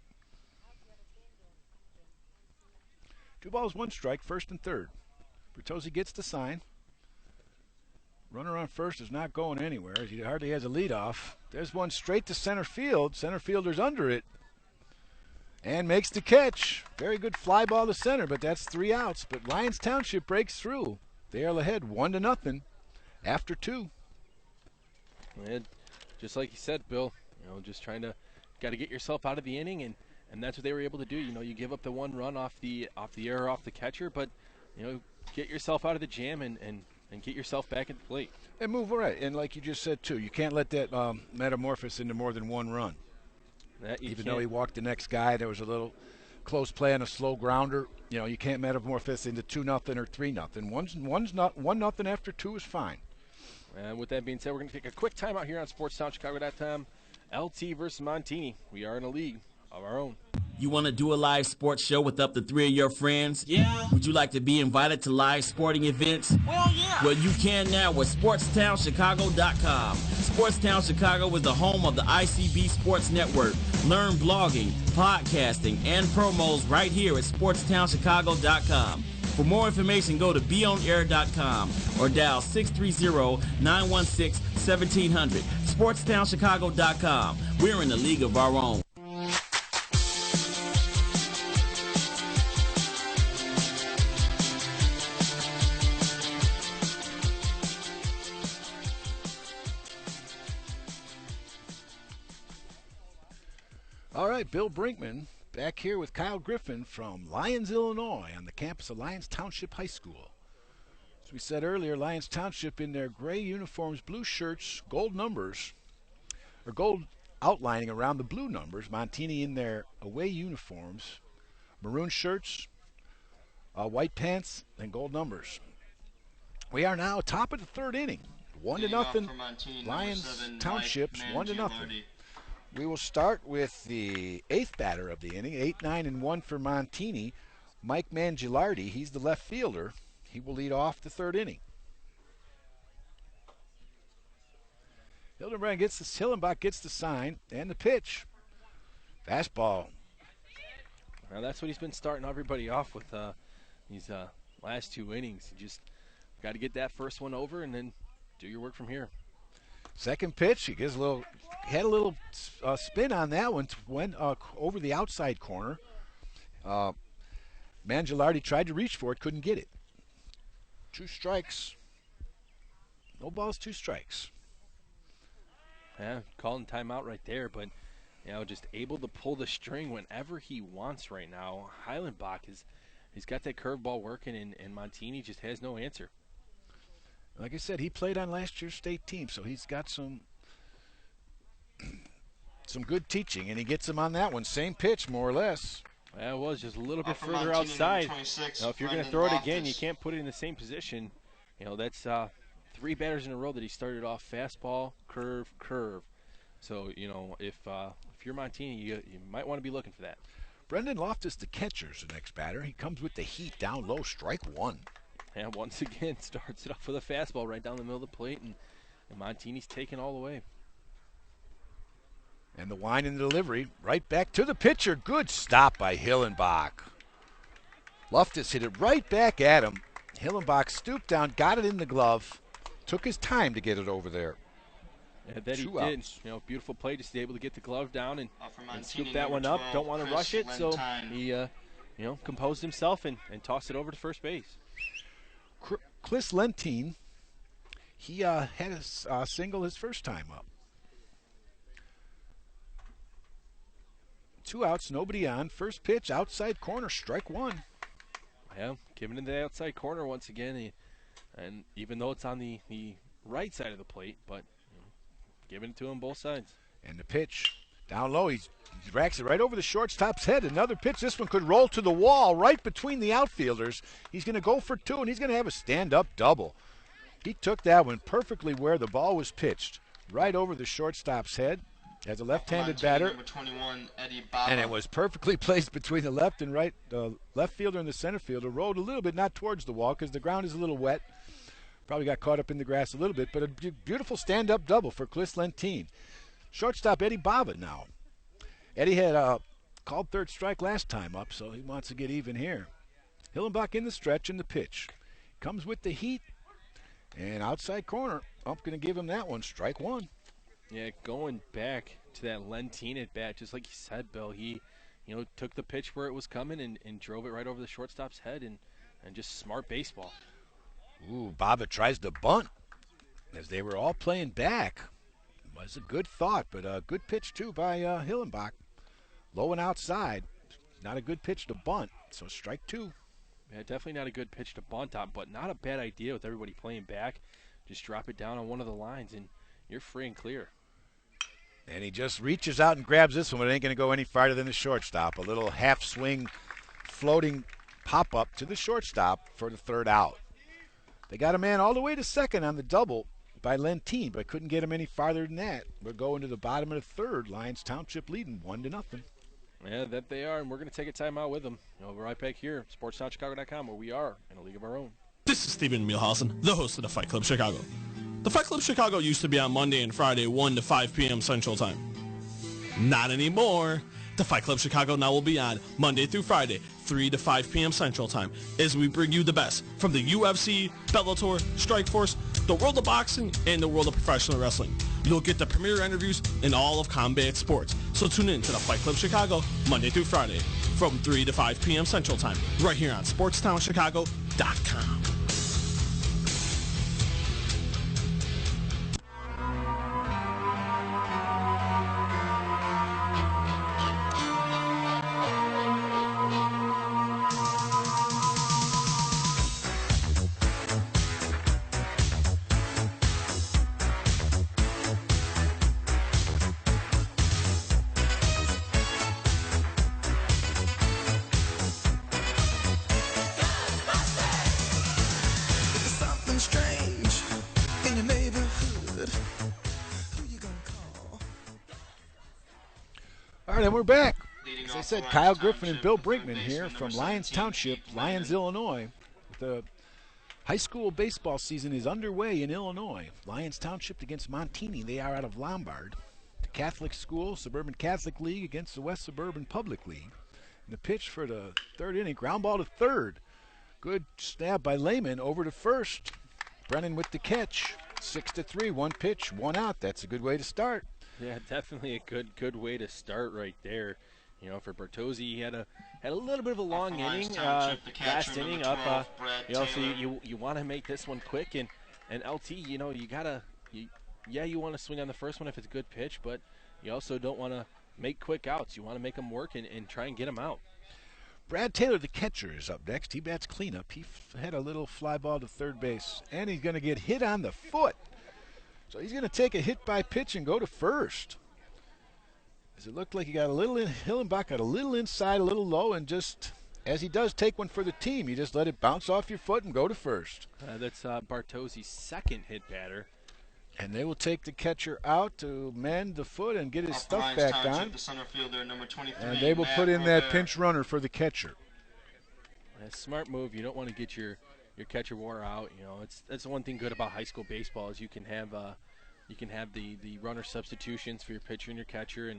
2 balls, 1 strike, first and third. Bertozzi gets the sign. Runner on first is not going anywhere. He hardly has a leadoff. There's one straight to center field. Center fielder's under it and makes the catch. Very good fly ball to center, but that's 3 outs. But Lions Township breaks through. They are ahead 1-0 after 2. And just like you said, Bill, just got to get yourself out of the inning, and that's what they were able to do. You give up the 1 run off the error off the catcher, but get yourself out of the jam and get yourself back at the plate. And move right. And like you just said, too, you can't let that metamorphose into more than 1 run. Even though he walked the next guy, there was a little close play on a slow grounder. You can't metamorphose into 2-0 or 3-0. 1-0 after 2 is fine. And with that being said, we're going to take a quick timeout here on SportsTownChicago.com. LT versus Montini. We are in a league of our own. You want to do a live sports show with up to 3 of your friends? Yeah. Would you like to be invited to live sporting events? Well, yeah. Well, you can now with SportsTownChicago.com. Sportstown Chicago is the home of the ICB Sports Network. Learn blogging, podcasting, and promos right here at SportsTownChicago.com. For more information, go to beonair.com or dial 630-916-1700. SportsTownChicago.com. We're in the league of our own. All right, Bill Brinkman back here with Kyle Griffin from Lyons, Illinois, on the campus of Lyons Township High School. As we said earlier, Lyons Township in their gray uniforms, blue shirts, gold numbers, or gold outlining around the blue numbers. Montini in their away uniforms, maroon shirts, white pants, and gold numbers. We are now top of the 3rd inning. 1-0. Lyons Township's 1-0. We will start with the 8th batter of the inning, 8-9-1 for Montini, Mike Mangilardi. He's the left fielder. He will lead off the 3rd inning. Hildenbrand Hillenbach gets the sign and the pitch. Fastball. Now that's what he's been starting everybody off with these last 2 innings. You just got to get that first one over and then do your work from here. Second pitch, he gets had a little spin on that one, went over the outside corner. Mangilardi tried to reach for it, couldn't get it. 2 strikes. No balls, 2 strikes. Yeah, calling timeout right there, but just able to pull the string whenever he wants right now. Heilenbach he's got that curveball working, and Montini just has no answer. Like I said, he played on last year's state team, so he's got some good teaching, and he gets him on that one. Same pitch, more or less. Well, it was just a little bit further outside. Now, if you're going to throw it again, you can't put it in the same position. That's 3 batters in a row that he started off fastball, curve, curve. So, if you're Montini, you might want to be looking for that. Brendan Loftus, the catcher, is the next batter. He comes with the heat down low, strike 1. And once again, starts it off with a fastball right down the middle of the plate, and Montini's taking all the way. And the wind and the delivery, right back to the pitcher. Good stop by Hillenbach. Loftus hit it right back at him. Hillenbach stooped down, got it in the glove, took his time to get it over there. Yeah, that he did. Beautiful play, just able to get the glove down and scoop that one up. Don't want to rush it, so he composed himself and tossed it over to first base. Chris Lentine, he had a single his first time up. 2 outs, nobody on. First pitch, outside corner, strike 1. Yeah, giving it the outside corner once again. And even though it's on the right side of the plate, but giving it to him both sides. And the pitch Down low, he racks it right over the shortstop's head. Another pitch. This one could roll to the wall right between the outfielders. He's going to go for two, and he's going to have a stand-up double. He took that one perfectly where the ball was pitched, right over the shortstop's head. As a left-handed batter, Number 21, Eddie Baba. and it was perfectly placed between the left and right. The left fielder and the center fielder rolled a little bit, not towards the wall, because the ground is a little wet. Probably got caught up in the grass a little bit, but a beautiful stand-up double for Chris Lentine. Shortstop Eddie Baba now. Eddie had called third strike last time up, so he wants to get even here. Hillenbach in the stretch and the pitch. Comes with the heat, and outside corner. I'm going to give him that one, strike one. Yeah, going back to that Lentine at bat, just like you said, Bill, he, took the pitch where it was coming and drove it right over the shortstop's head and just smart baseball. Ooh, Baba tries to bunt as they were all playing back. Was a good thought, but a good pitch too by Hillenbach. Low and outside. Not a good pitch to bunt, so strike two. Yeah, definitely not a good pitch to bunt on, but not a bad idea with everybody playing back. Just drop it down on one of the lines and you're free and clear. And he just reaches out and grabs this one, but it ain't going to go any farther than the shortstop. A little half-swing floating pop-up to the shortstop for the third out. They got a man all the way to second on the double by Lentine, but couldn't get him any farther than that. We're going to the bottom of the third. Lions Township leading 1-0. Yeah, that they are, and we're going to take a timeout with them. We'll be right back here, SportsTownChicago.com, where we are in a league of our own. This is Stephen Mielhausen, the host of the Fight Club Chicago. The Fight Club Chicago used to be on Monday and Friday, 1 to 5 p.m. Central Time. Not anymore. The Fight Club Chicago now will be on Monday through Friday, 3 to 5 p.m. Central Time, as we bring you the best from the UFC, Bellator, Strikeforce, the world of boxing, and the world of professional wrestling. You'll get the premier interviews in all of combat sports. So tune in to the Fight Club Chicago Monday through Friday from 3 to 5 p.m. Central Time, right here on SportsTownChicago.com. All right, and we're back. As I said, Kyle Griffin and Bill Brinkman here from Lions Township, Lyons, Illinois. The high school baseball season is underway in Illinois. Lions Township against Montini. They are out of Lombard. The Catholic School, Suburban Catholic League against the West Suburban Public League. And the pitch for the third inning, ground ball to third. Good snap by Lehman over to first. Brennan with the catch. 6-3, one pitch, one out. That's a good way to start. Yeah, definitely a good way to start right there. For Bertozzi, he had a little bit of a long inning, last inning up. You want to make this one quick, and LT, you want to swing on the first one if it's a good pitch, but you also don't want to make quick outs. You want to make them work and try and get them out. Brad Taylor, the catcher, is up next. He bats cleanup. He had a little fly ball to third base, and he's going to get hit on the foot. So he's going to take a hit by pitch and go to first. As it looked like he got a little in, Hillenbach got a little inside, a little low, and just, as he does take one for the team, you just let it bounce off your foot and go to first. That's Bartosi's second hit batter. And they will take the catcher out to mend the foot and get his stuff back on. The center fielder, number 23, and they will put in that pinch runner for the catcher. A smart move. You don't want to get your catcher wore out. That's the one thing good about high school baseball is you can have the runner substitutions for your pitcher and your catcher,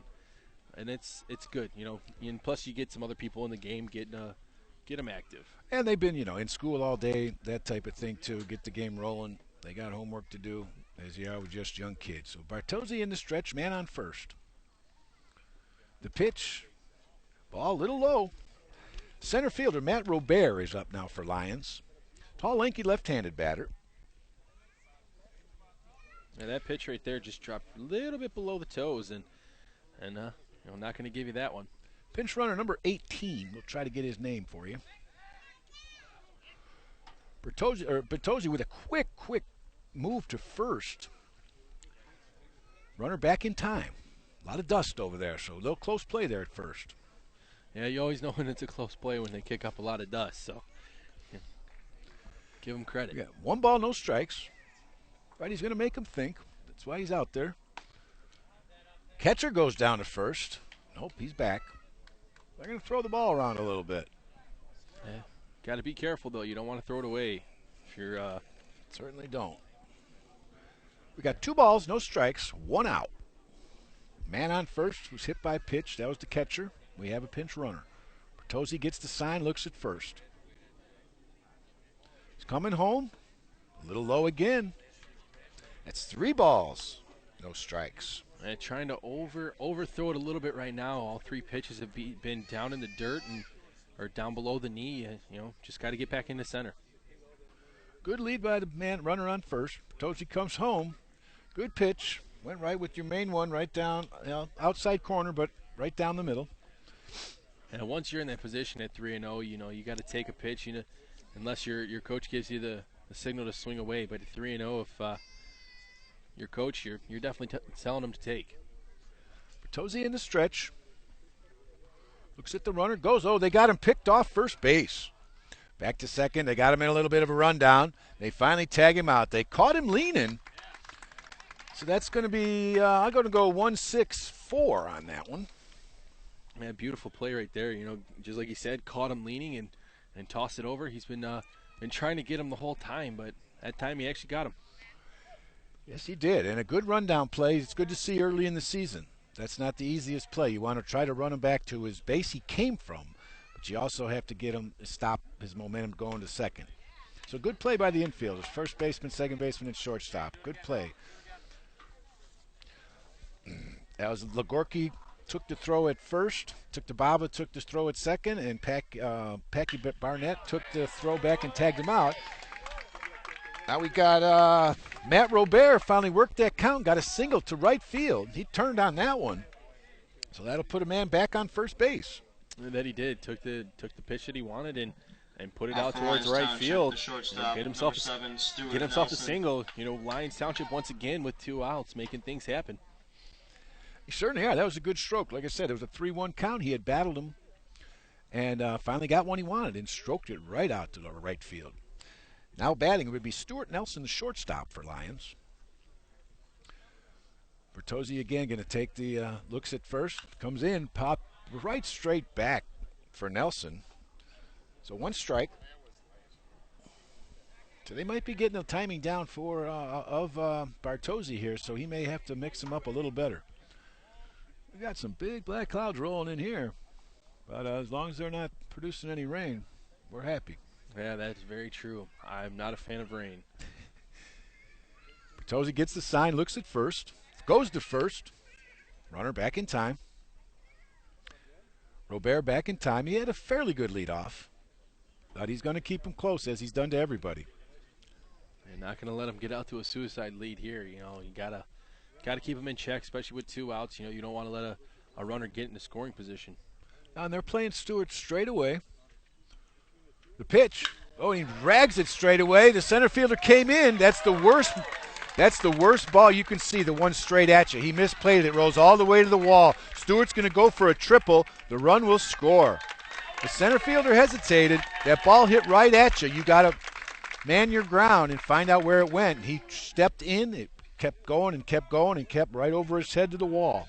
and it's good. And plus you get some other people in the game get them active. And they've been in school all day, that type of thing too. Get the game rolling. They got homework to do, as you are with just young kids. So Bartozzi in the stretch, man on first. The pitch, ball a little low. Center fielder Matt Robert is up now for Lions. Tall, lanky, left-handed batter. Yeah, that pitch right there just dropped a little bit below the toes, and not going to give you that one. Pinch runner number 18. We'll try to get his name for you. Bertozzi with a quick move to first. Runner back in time. A lot of dust over there, so a little close play there at first. Yeah, you always know when it's a close play when they kick up a lot of dust, so yeah. Give them credit. Yeah, 1 ball, no strikes. Right, he's going to make him think. That's why he's out there. Catcher goes down to first. Nope, he's back. They're going to throw the ball around a little bit. Yeah, got to be careful, though. You don't want to throw it away. If you're, certainly don't. We got 2 balls, no strikes, 1 out. Man on first was hit by a pitch. That was the catcher. We have a pinch runner. Bertozzi gets the sign, looks at first. He's coming home. A little low again. That's 3 balls, no strikes. And trying to overthrow it a little bit right now. All 3 pitches have been down in the dirt or down below the knee. Just got to get back into center. Good lead by the man runner on first. Bertozzi comes home. Good pitch. Went right with your main one, right down, outside corner, but right down the middle. And once you're in that position at 3-0, you got to take a pitch. Unless your coach gives you the signal to swing away. But at 3-0, if your coach, you're definitely telling him to take. Bertozzi in the stretch. Looks at the runner, goes. Oh, they got him picked off first base. Back to second. They got him in a little bit of a rundown. They finally tag him out. They caught him leaning. So that's going to be, I'm going to go 1-6-4 on that one. Man, beautiful play right there. Just like he said, caught him leaning and tossed it over. He's been trying to get him the whole time, but that time he actually got him. Yes, he did. And a good rundown play. It's good to see early in the season. That's not the easiest play. You want to try to run him back to his base he came from, but you also have to get him to stop his momentum going to second. So good play by the infielders. First baseman, second baseman, and shortstop. Good play. That was Legorky took the throw at first, Baba took the throw at second, and Packy Barnett took the throw back and tagged him out. Now we got Matt Robert finally worked that count, got a single to right field. He turned on that one. So that'll put a man back on first base. And that he did. Took the pitch that he wanted and put it out towards right field. Get himself a single. Lions Township once again with 2 outs, making things happen. He certainly are. That was a good stroke. Like I said, it was a 3-1 count. He had battled him and finally got one he wanted and stroked it right out to the right field. Now batting would be Stuart Nelson, the shortstop for Lions. Bertozzi again going to take the looks at first. Comes in, pop right straight back for Nelson. So 1 strike. So they might be getting the timing down of Bertozzi here, so he may have to mix him up a little better. We got some big black clouds rolling in here, but as long as they're not producing any rain, we're happy. Yeah, that's very true. I'm not a fan of rain. Bertozzi gets the sign, looks at first, goes to first. Runner back in time. Robert back in time. He had a fairly good leadoff, but he's going to keep him close as he's done to everybody. They're not going to let him get out to a suicide lead here. You gotta keep him in check, especially with 2 outs. You don't want to let a runner get in the scoring position. And they're playing Stewart straight away. The pitch. Oh, he rags it straight away. The center fielder came in. That's the worst ball you can see, the one straight at you. He misplayed it. It rolls all the way to the wall. Stewart's going to go for a triple. The run will score. The center fielder hesitated. That ball hit right at you. You got to man your ground and find out where it went. He stepped in. It kept going and kept going and kept right over his head to the wall.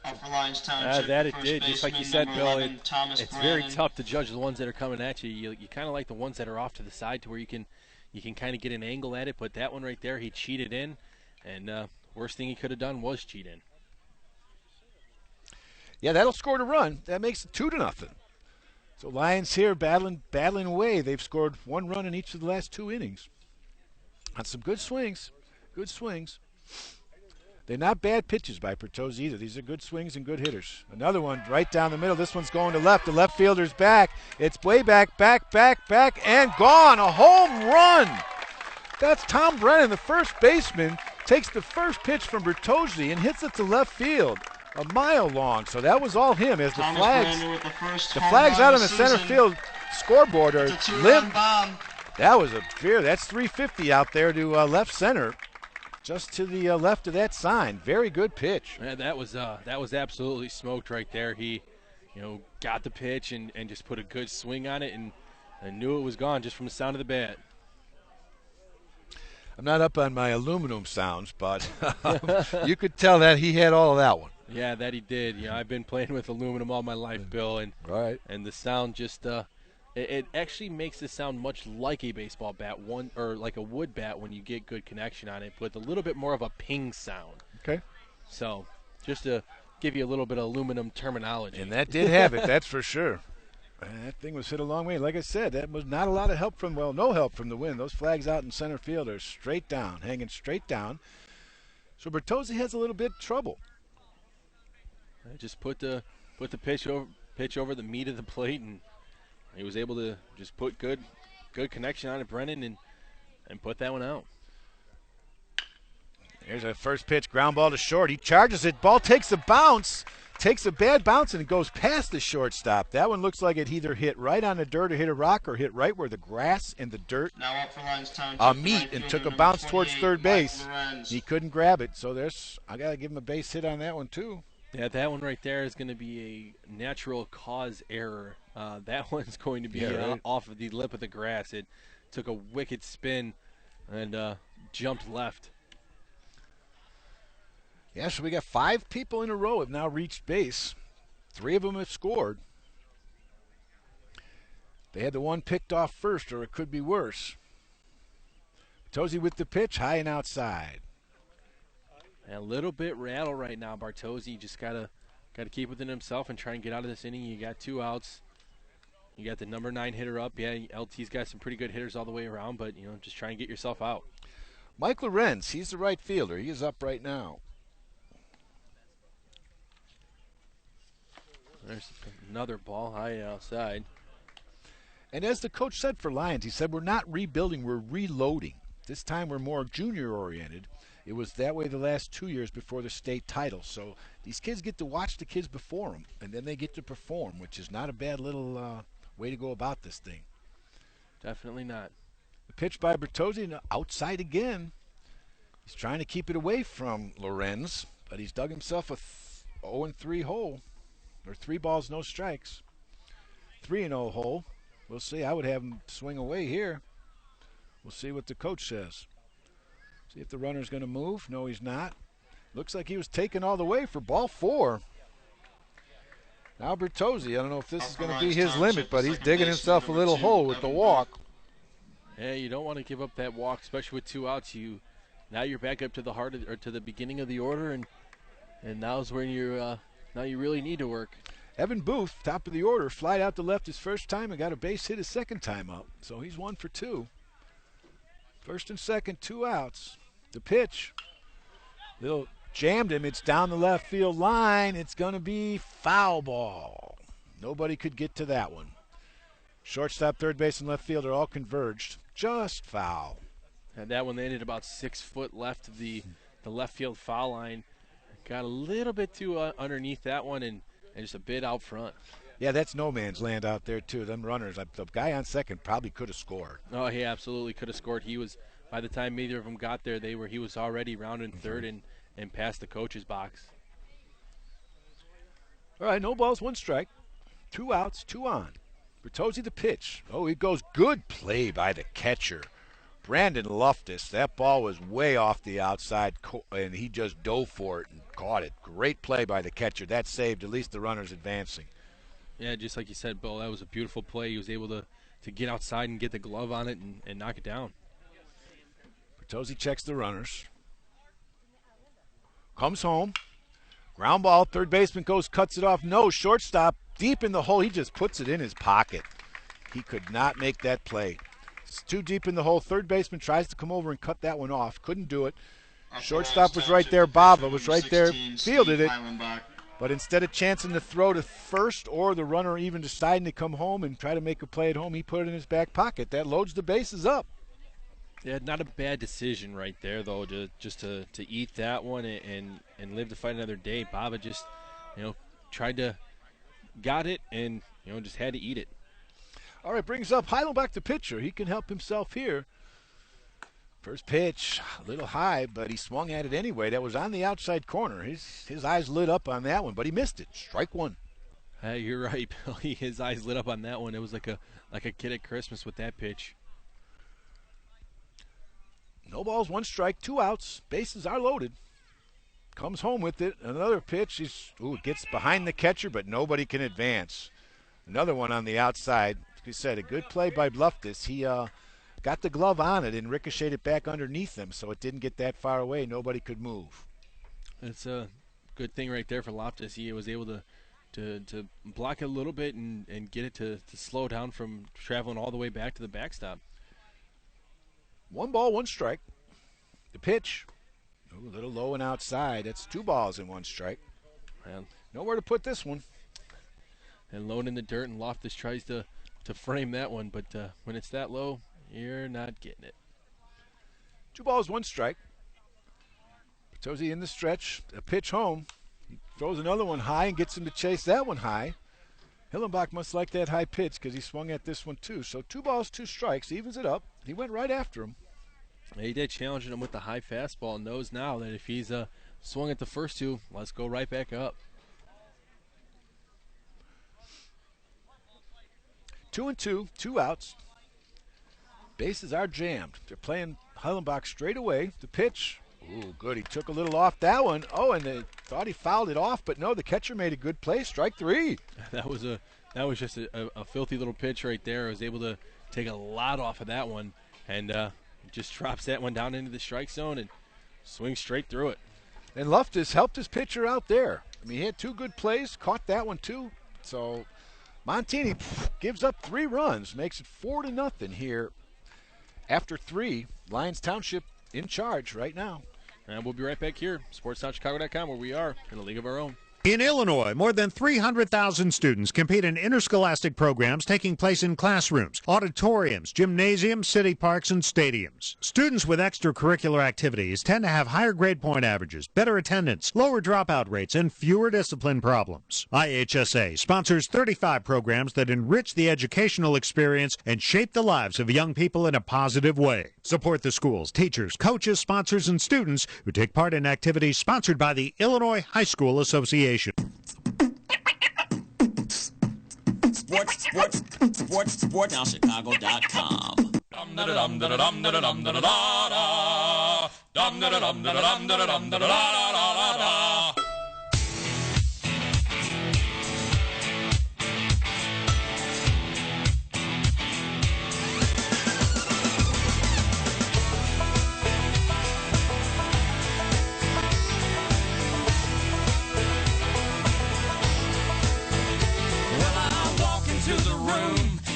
That it did, just like you said, Bill. It's very tough to judge the ones that are coming at you. You kind of like the ones that are off to the side to where you can kind of get an angle at it. But that one right there, he cheated in, and worst thing he could have done was cheat in. Yeah, that'll score the run. That makes it 2-0. So Lions here battling away. They've scored 1 run in each of the last 2 innings. On some good swings. Good swings. They're not bad pitches by Bertozzi either. These are good swings and good hitters. Another one right down the middle. This one's going to left. The left fielder's back. It's way back, and gone. A home run. That's Tom Brennan, the first baseman, takes the first pitch from Bertozzi and hits it to left field. A mile long. So that was all him as the flags out on the center field scoreboard are limp. That was that's 350 out there to left center. just to the left of that sign. Very good pitch. Yeah, that was absolutely smoked right there. He, got the pitch and just put a good swing on it, and I knew it was gone just from the sound of the bat. I'm not up on my aluminum sounds, but you could tell that he had all of that one. Yeah, that he did. I've been playing with aluminum all my life, Bill, and the sound just it actually makes it sound much like a baseball bat, or like a wood bat when you get good connection on it, with a little bit more of a ping sound. Okay. So, just to give you a little bit of aluminum terminology. And that did have it, that's for sure. And that thing was hit a long way. Like I said, that was not a lot of help from, no help from the wind. Those flags out in center field are straight down, hanging straight down. So Bertozzi has a little bit of trouble. I just put the pitch over the meat of the plate, and he was able to just put good connection on it, Brennan, and put that one out. Here's a first pitch, ground ball to short. He charges it. Ball takes a bounce, takes a bad bounce, and it goes past the shortstop. That one looks like it either hit right on the dirt or hit a rock, or hit right where the grass and the dirt meet, and took a bounce towards third base. He couldn't grab it, so I got to give him a base hit on that one too. Yeah, that one right there is going to be a natural cause error. That one's going to be off of the lip of the grass. It took a wicked spin and jumped left. Yeah, so we got 5 people in a row have now reached base. 3 of them have scored. They had the one picked off first, or it could be worse. Bertozzi with the pitch, high and outside. A little bit rattled right now, Bertozzi. Just gotta keep within himself and try and get out of this inning. You got 2 outs. You got the number 9 hitter up. Yeah, LT's got some pretty good hitters all the way around, but just try and get yourself out. Mike Lorenz, he's the right fielder. He is up right now. There's another ball high outside. And as the coach said for Lions, he said, we're not rebuilding, we're reloading. This time we're more junior-oriented. It was that way the last 2 years before the state title. So these kids get to watch the kids before them, and then they get to perform, which is not a bad little way to go about this thing. Definitely not. The pitch by Bertozzi, outside again. He's trying to keep it away from Lorenz, but he's dug himself a 0-3 hole. Or 3 balls, no strikes. 3-0 hole. We'll see. I would have him swing away here. We'll see what the coach says. See if the runner's going to move. No, he's not. Looks like he was taken all the way for ball 4. Now Bertozzi, I don't know if this is going to be his limit, but he's digging himself a little hole with the walk. Yeah, you don't want to give up that walk, especially with 2 outs. Now you're back up to the or to the beginning of the order, and now's when now you really need to work. Evan Booth, top of the order, flied out to left his first time and got a base hit his second time up. So he's 1 for 2. First and second, 2 outs. The pitch. Little jammed him. It's down the left field line. It's going to be foul ball. Nobody could get to that one. Shortstop, third base, and left field are all converged. Just foul. And that one landed about 6 foot left of the left field foul line. Got a little bit too underneath that one and just a bit out front. Yeah, that's no man's land out there, too. Them runners, the guy on second probably could have scored. Oh, he absolutely could have scored. He was, by the time either of them got there, he was already rounding third and past the coach's box. All right, no balls, 1 strike. 2 outs, 2 on. Bertozzi the pitch. Oh, he goes. Good play by the catcher. Brandon Loftus, that ball was way off the outside, and he just dove for it and caught it. Great play by the catcher. That saved at least the runners advancing. Yeah, just like you said, Bill, that was a beautiful play. He was able to get outside and get the glove on it and knock it down. Bertozzi checks the runners. Comes home. Ground ball. Third baseman goes, cuts it off. No, shortstop deep in the hole. He just puts it in his pocket. He could not make that play. It's too deep in the hole. Third baseman tries to come over and cut that one off. Couldn't do it. Shortstop was right there. Baba was right there. Fielded it. But instead of chancing to throw to first or the runner even deciding to come home and try to make a play at home, he put it in his back pocket. That loads the bases up. Yeah, not a bad decision right there, though, to eat that one and live to fight another day. Baba just, got it and, just had to eat it. All right, brings up Heidelbach, the pitcher. He can help himself here. First pitch, a little high, but he swung at it anyway. That was on the outside corner. His eyes lit up on that one, but he missed it. Strike one. Hey, you're right, Billy. His eyes lit up on that one. It was like a kid at Christmas with that pitch. No balls, 1 strike, 2 outs. Bases are loaded. Comes home with it. Another pitch. It gets behind the catcher, but nobody can advance. Another one on the outside. Like you said, a good play by Loftus. He got the glove on it and ricocheted it back underneath him, so it didn't get that far away. Nobody could move. It's a good thing right there for Loftus. He was able to block it a little bit and get it to slow down from traveling all the way back to the backstop. 1 ball, 1 strike. The pitch. Ooh, a little low and outside. That's 2 balls and 1 strike. Man. Nowhere to put this one. And low in the dirt, and Loftus tries to frame that one, but when it's that low, you're not getting it. 2 balls, 1 strike. Bertozzi in the stretch. A pitch home. He throws another one high and gets him to chase that one high. Hillenbach must like that high pitch because he swung at this one too. So 2 balls, 2 strikes, evens it up. He went right after him. He did, challenging him with the high fastball, and knows now that if he's swung at the first 2, let's go right back up. 2-2, 2 outs. Bases are jammed. They're playing Hillenbach straight away. The pitch. Ooh, good. He took a little off that one. Oh, and they thought he fouled it off, but no, the catcher made a good play. Strike 3. That was just a filthy little pitch right there. I was able to take a lot off of that one, and just drops that one down into the strike zone and swings straight through it. And Loftus helped his pitcher out there. I mean, he had 2 good plays, caught that one too. So Montini gives up 3 runs, makes it 4-0 here. After 3, Lions Township in charge right now. And we'll be right back here, sports.chicago.com, where we are in a league of our own. In Illinois, more than 300,000 students compete in interscholastic programs taking place in classrooms, auditoriums, gymnasiums, city parks, and stadiums. Students with extracurricular activities tend to have higher grade point averages, better attendance, lower dropout rates, and fewer discipline problems. IHSA sponsors 35 programs that enrich the educational experience and shape the lives of young people in a positive way. Support the schools, teachers, coaches, sponsors, and students who take part in activities sponsored by the Illinois High School Association. Sports.chicago.com.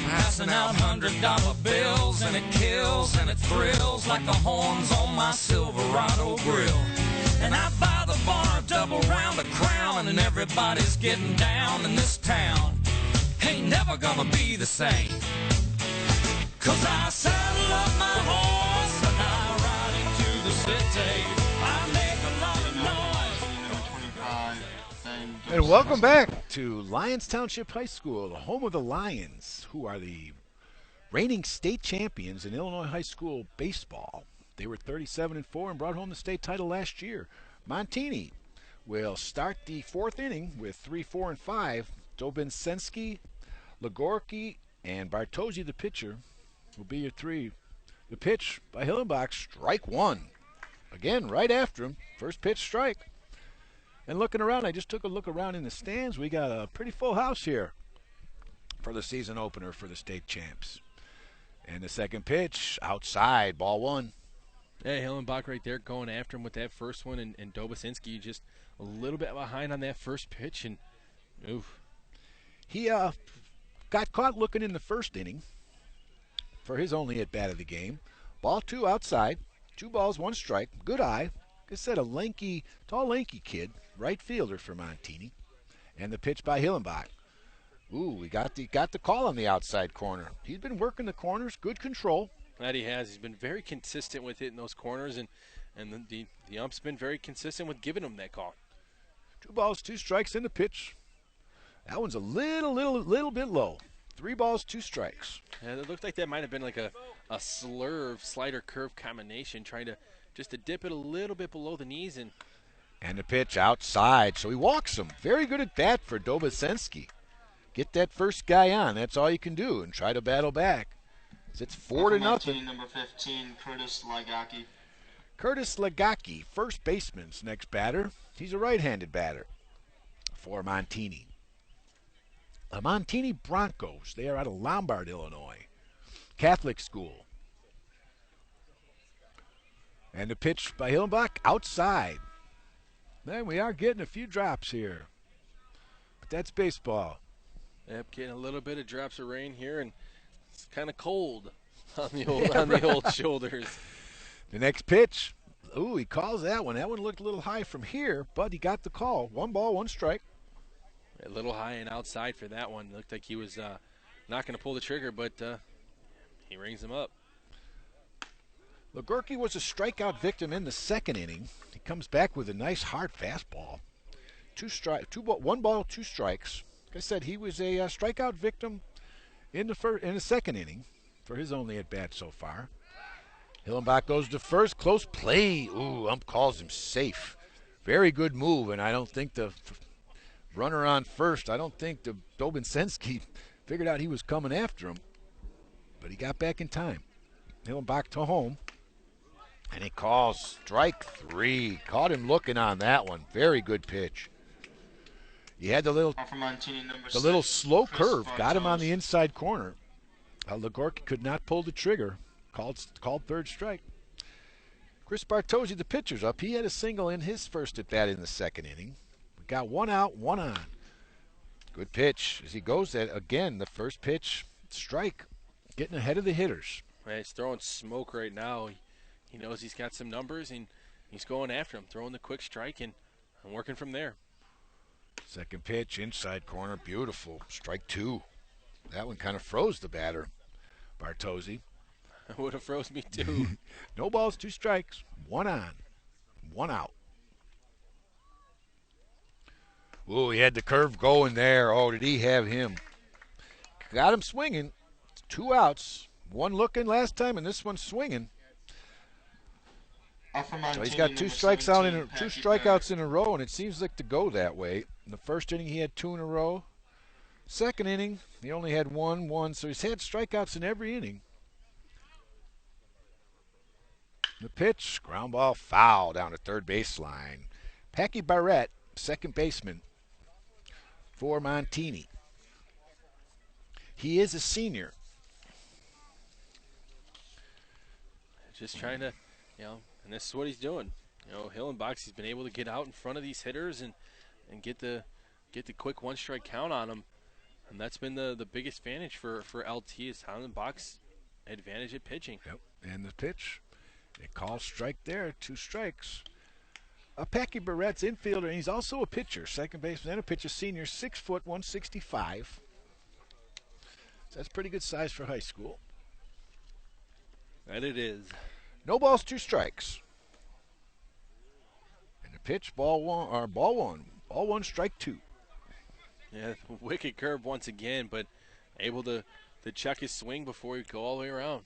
Passing out $100 bills, and it kills and it thrills like the horns on my Silverado grill. And I buy the bar a double round of Crown, and everybody's getting down in this town. Ain't never gonna be the same, 'cause I saddle up my horse and I ride into the city. I make a lot of noise. And welcome back to Lions Township High School, the home of the Lions, who are the reigning state champions in Illinois high school baseball. They were 37-4 and brought home the state title last year. Montini will start the 4th inning with 3, 4, and 5. Dobinsensky, Lagorki, and Bartozzi, the pitcher, will be your 3. The pitch by Hillenbach, strike 1. Again, right after him. First pitch, strike. And looking around, I just took a look around in the stands. We got a pretty full house here for the season opener for the state champs. And the second pitch, outside, ball 1. Hey, Hillenbach right there going after him with that first one, and Dobisinski just a little bit behind on that first pitch, and oof. He got caught looking in the first inning for his only at-bat of the game. Ball 2 outside, 2 balls, 1 strike, good eye. Like I said, a tall, lanky kid, right fielder for Montini. And the pitch by Hillenbach. Ooh, we got the call on the outside corner. He's been working the corners, good control. That he has. He's been very consistent with it in those corners, and the ump's been very consistent with giving him that call. 2 balls, 2 strikes in the pitch. That one's a little bit low. 3 balls, 2 strikes. And it looked like that might have been like a slurve, slider curve combination, trying to just to dip it a little bit below the knees. And the pitch outside, so he walks him. Very good at bat for Dobosensky. Get that first guy on. That's all you can do, and try to battle back. It's 4-0. Number 15, Curtis Lagaki. Curtis Lagaki, first baseman's next batter. He's a right-handed batter for Montini. The Montini Broncos, they are out of Lombard, Illinois. Catholic school. And the pitch by Hillenbach outside. Man, we are getting a few drops here. But that's baseball. Yep, getting a little bit of drops of rain here, and it's kind of cold on the old shoulders. The next pitch, ooh, he calls that one. That one looked a little high from here, but he got the call. 1 ball, 1 strike. A little high and outside for that one. Looked like he was not going to pull the trigger, but he rings him up. Legorky was a strikeout victim in the 2nd inning. He comes back with a nice hard fastball. 1 ball, 2 strikes. Like I said, he was a strikeout victim in the 2nd inning for his only at bat so far. Hillenbach goes to first, close play. Ooh, ump calls him safe. Very good move, and I don't think the runner on first, I don't think the Dobosensky figured out he was coming after him, but he got back in time. Hillenbach to home, and he calls strike 3. Caught him looking on that one. Very good pitch. He had the little slow curve, got him on the inside corner. Legorky could not pull the trigger. Called 3rd strike. Chris Bartozzi, the pitcher's up. He had a single in his first at bat in the 2nd inning. We got 1 out, 1 on. Good pitch as he goes at again. The first pitch, strike, getting ahead of the hitters. Right, he's throwing smoke right now. He knows he's got some numbers, and he's going after him, throwing the quick strike and working from there. Second pitch, inside corner, beautiful. Strike 2. That one kind of froze the batter, Bartozzi. It would have froze me too. No balls, 2 strikes, 1 on, 1 out. Ooh, he had the curve going there. Oh, did he have him? Got him swinging. 2 outs. 1 looking last time, and this one's swinging. So he's got 2 strikeouts in a row, and it seems like to go that way. In the 1st inning, he had 2 in a row. 2nd inning, he only had 1, so he's had strikeouts in every inning. The pitch, ground ball, foul down to 3rd baseline. Packy Barrett, 2nd baseman for Montini. He is a senior. Just trying to, and this is what he's doing. Hillenbach, he's been able to get out in front of these hitters and get the quick 1-strike count on them. And that's been the biggest advantage for LT is Hillenbach's advantage at pitching. Yep, and the pitch. They call strike there, 2 strikes. Packy Barrett's infielder, and he's also a pitcher, 2nd baseman and a pitcher, senior, 6 foot, 165. So that's pretty good size for high school. That it is. No balls, 2 strikes. And the pitch, ball 1, strike 2. Yeah, wicked curve once again, but able to check his swing before he go all the way around.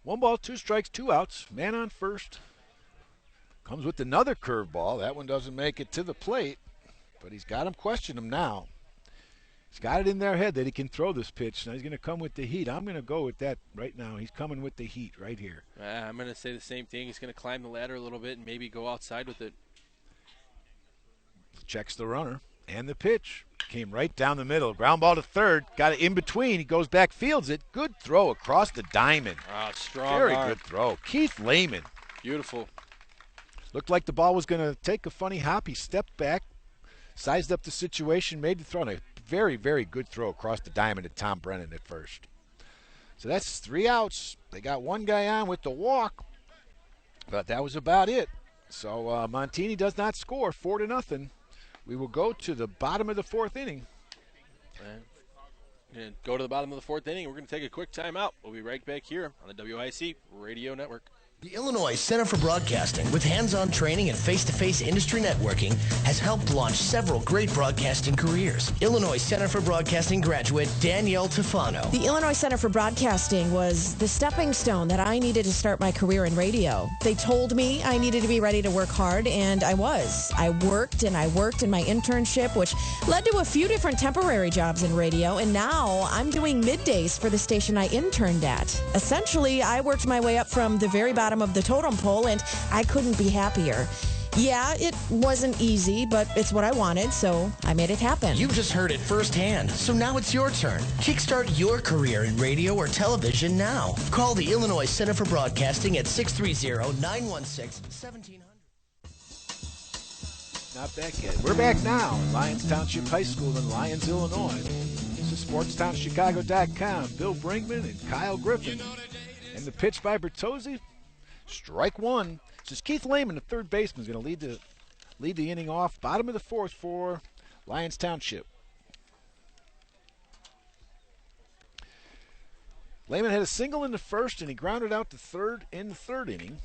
1 ball, 2 strikes, 2 outs. Man on first. Comes with another curveball. That one doesn't make it to the plate, but he's got him question him now. He's got it in their head that he can throw this pitch. Now he's going to come with the heat. I'm going to go with that right now. He's coming with the heat right here. I'm going to say the same thing. He's going to climb the ladder a little bit and maybe go outside with it. Checks the runner. And the pitch came right down the middle. Ground ball to 3rd. Got it in between. He goes back, fields it. Good throw across the diamond. Strong Very arm. good throw. Keith Lehman. Beautiful. Looked like the ball was going to take a funny hop. He stepped back, sized up the situation, made the throw. And a very, very good throw across the diamond to Tom Brennan at first. So that's 3 outs. They got 1 guy on with the walk, but that was about it. So Montini does not score, 4-0. We will go to the bottom of the 4th inning. And go to the bottom of the 4th inning. We're going to take a quick timeout. We'll be right back here on the WIC Radio Network. The Illinois Center for Broadcasting, with hands-on training and face-to-face industry networking, has helped launch several great broadcasting careers. Illinois Center for Broadcasting graduate Danielle Tufano. The Illinois Center for Broadcasting was the stepping stone that I needed to start my career in radio. They told me I needed to be ready to work hard, and I was. I worked in my internship, which led to a few different temporary jobs in radio, and now I'm doing middays for the station I interned at. Essentially, I worked my way up from the very bottom of the totem pole, and I couldn't be happier. Yeah, it wasn't easy, but it's what I wanted, so I made it happen. You just heard it firsthand, so now it's your turn. Kickstart your career in radio or television now. Call the Illinois Center for Broadcasting at 630-916-1700. Not back yet. We're back now at Lyons Township High School in Lyons, Illinois. This is SportsTownChicago.com. Bill Brinkman and Kyle Griffin. And the pitch by Bertozzi. Strike one. This is Keith Lehman, the third baseman, is going to lead the inning off. Bottom of the fourth for Lyons Township. Lehman had a single in the first, and he grounded out to third in the third inning.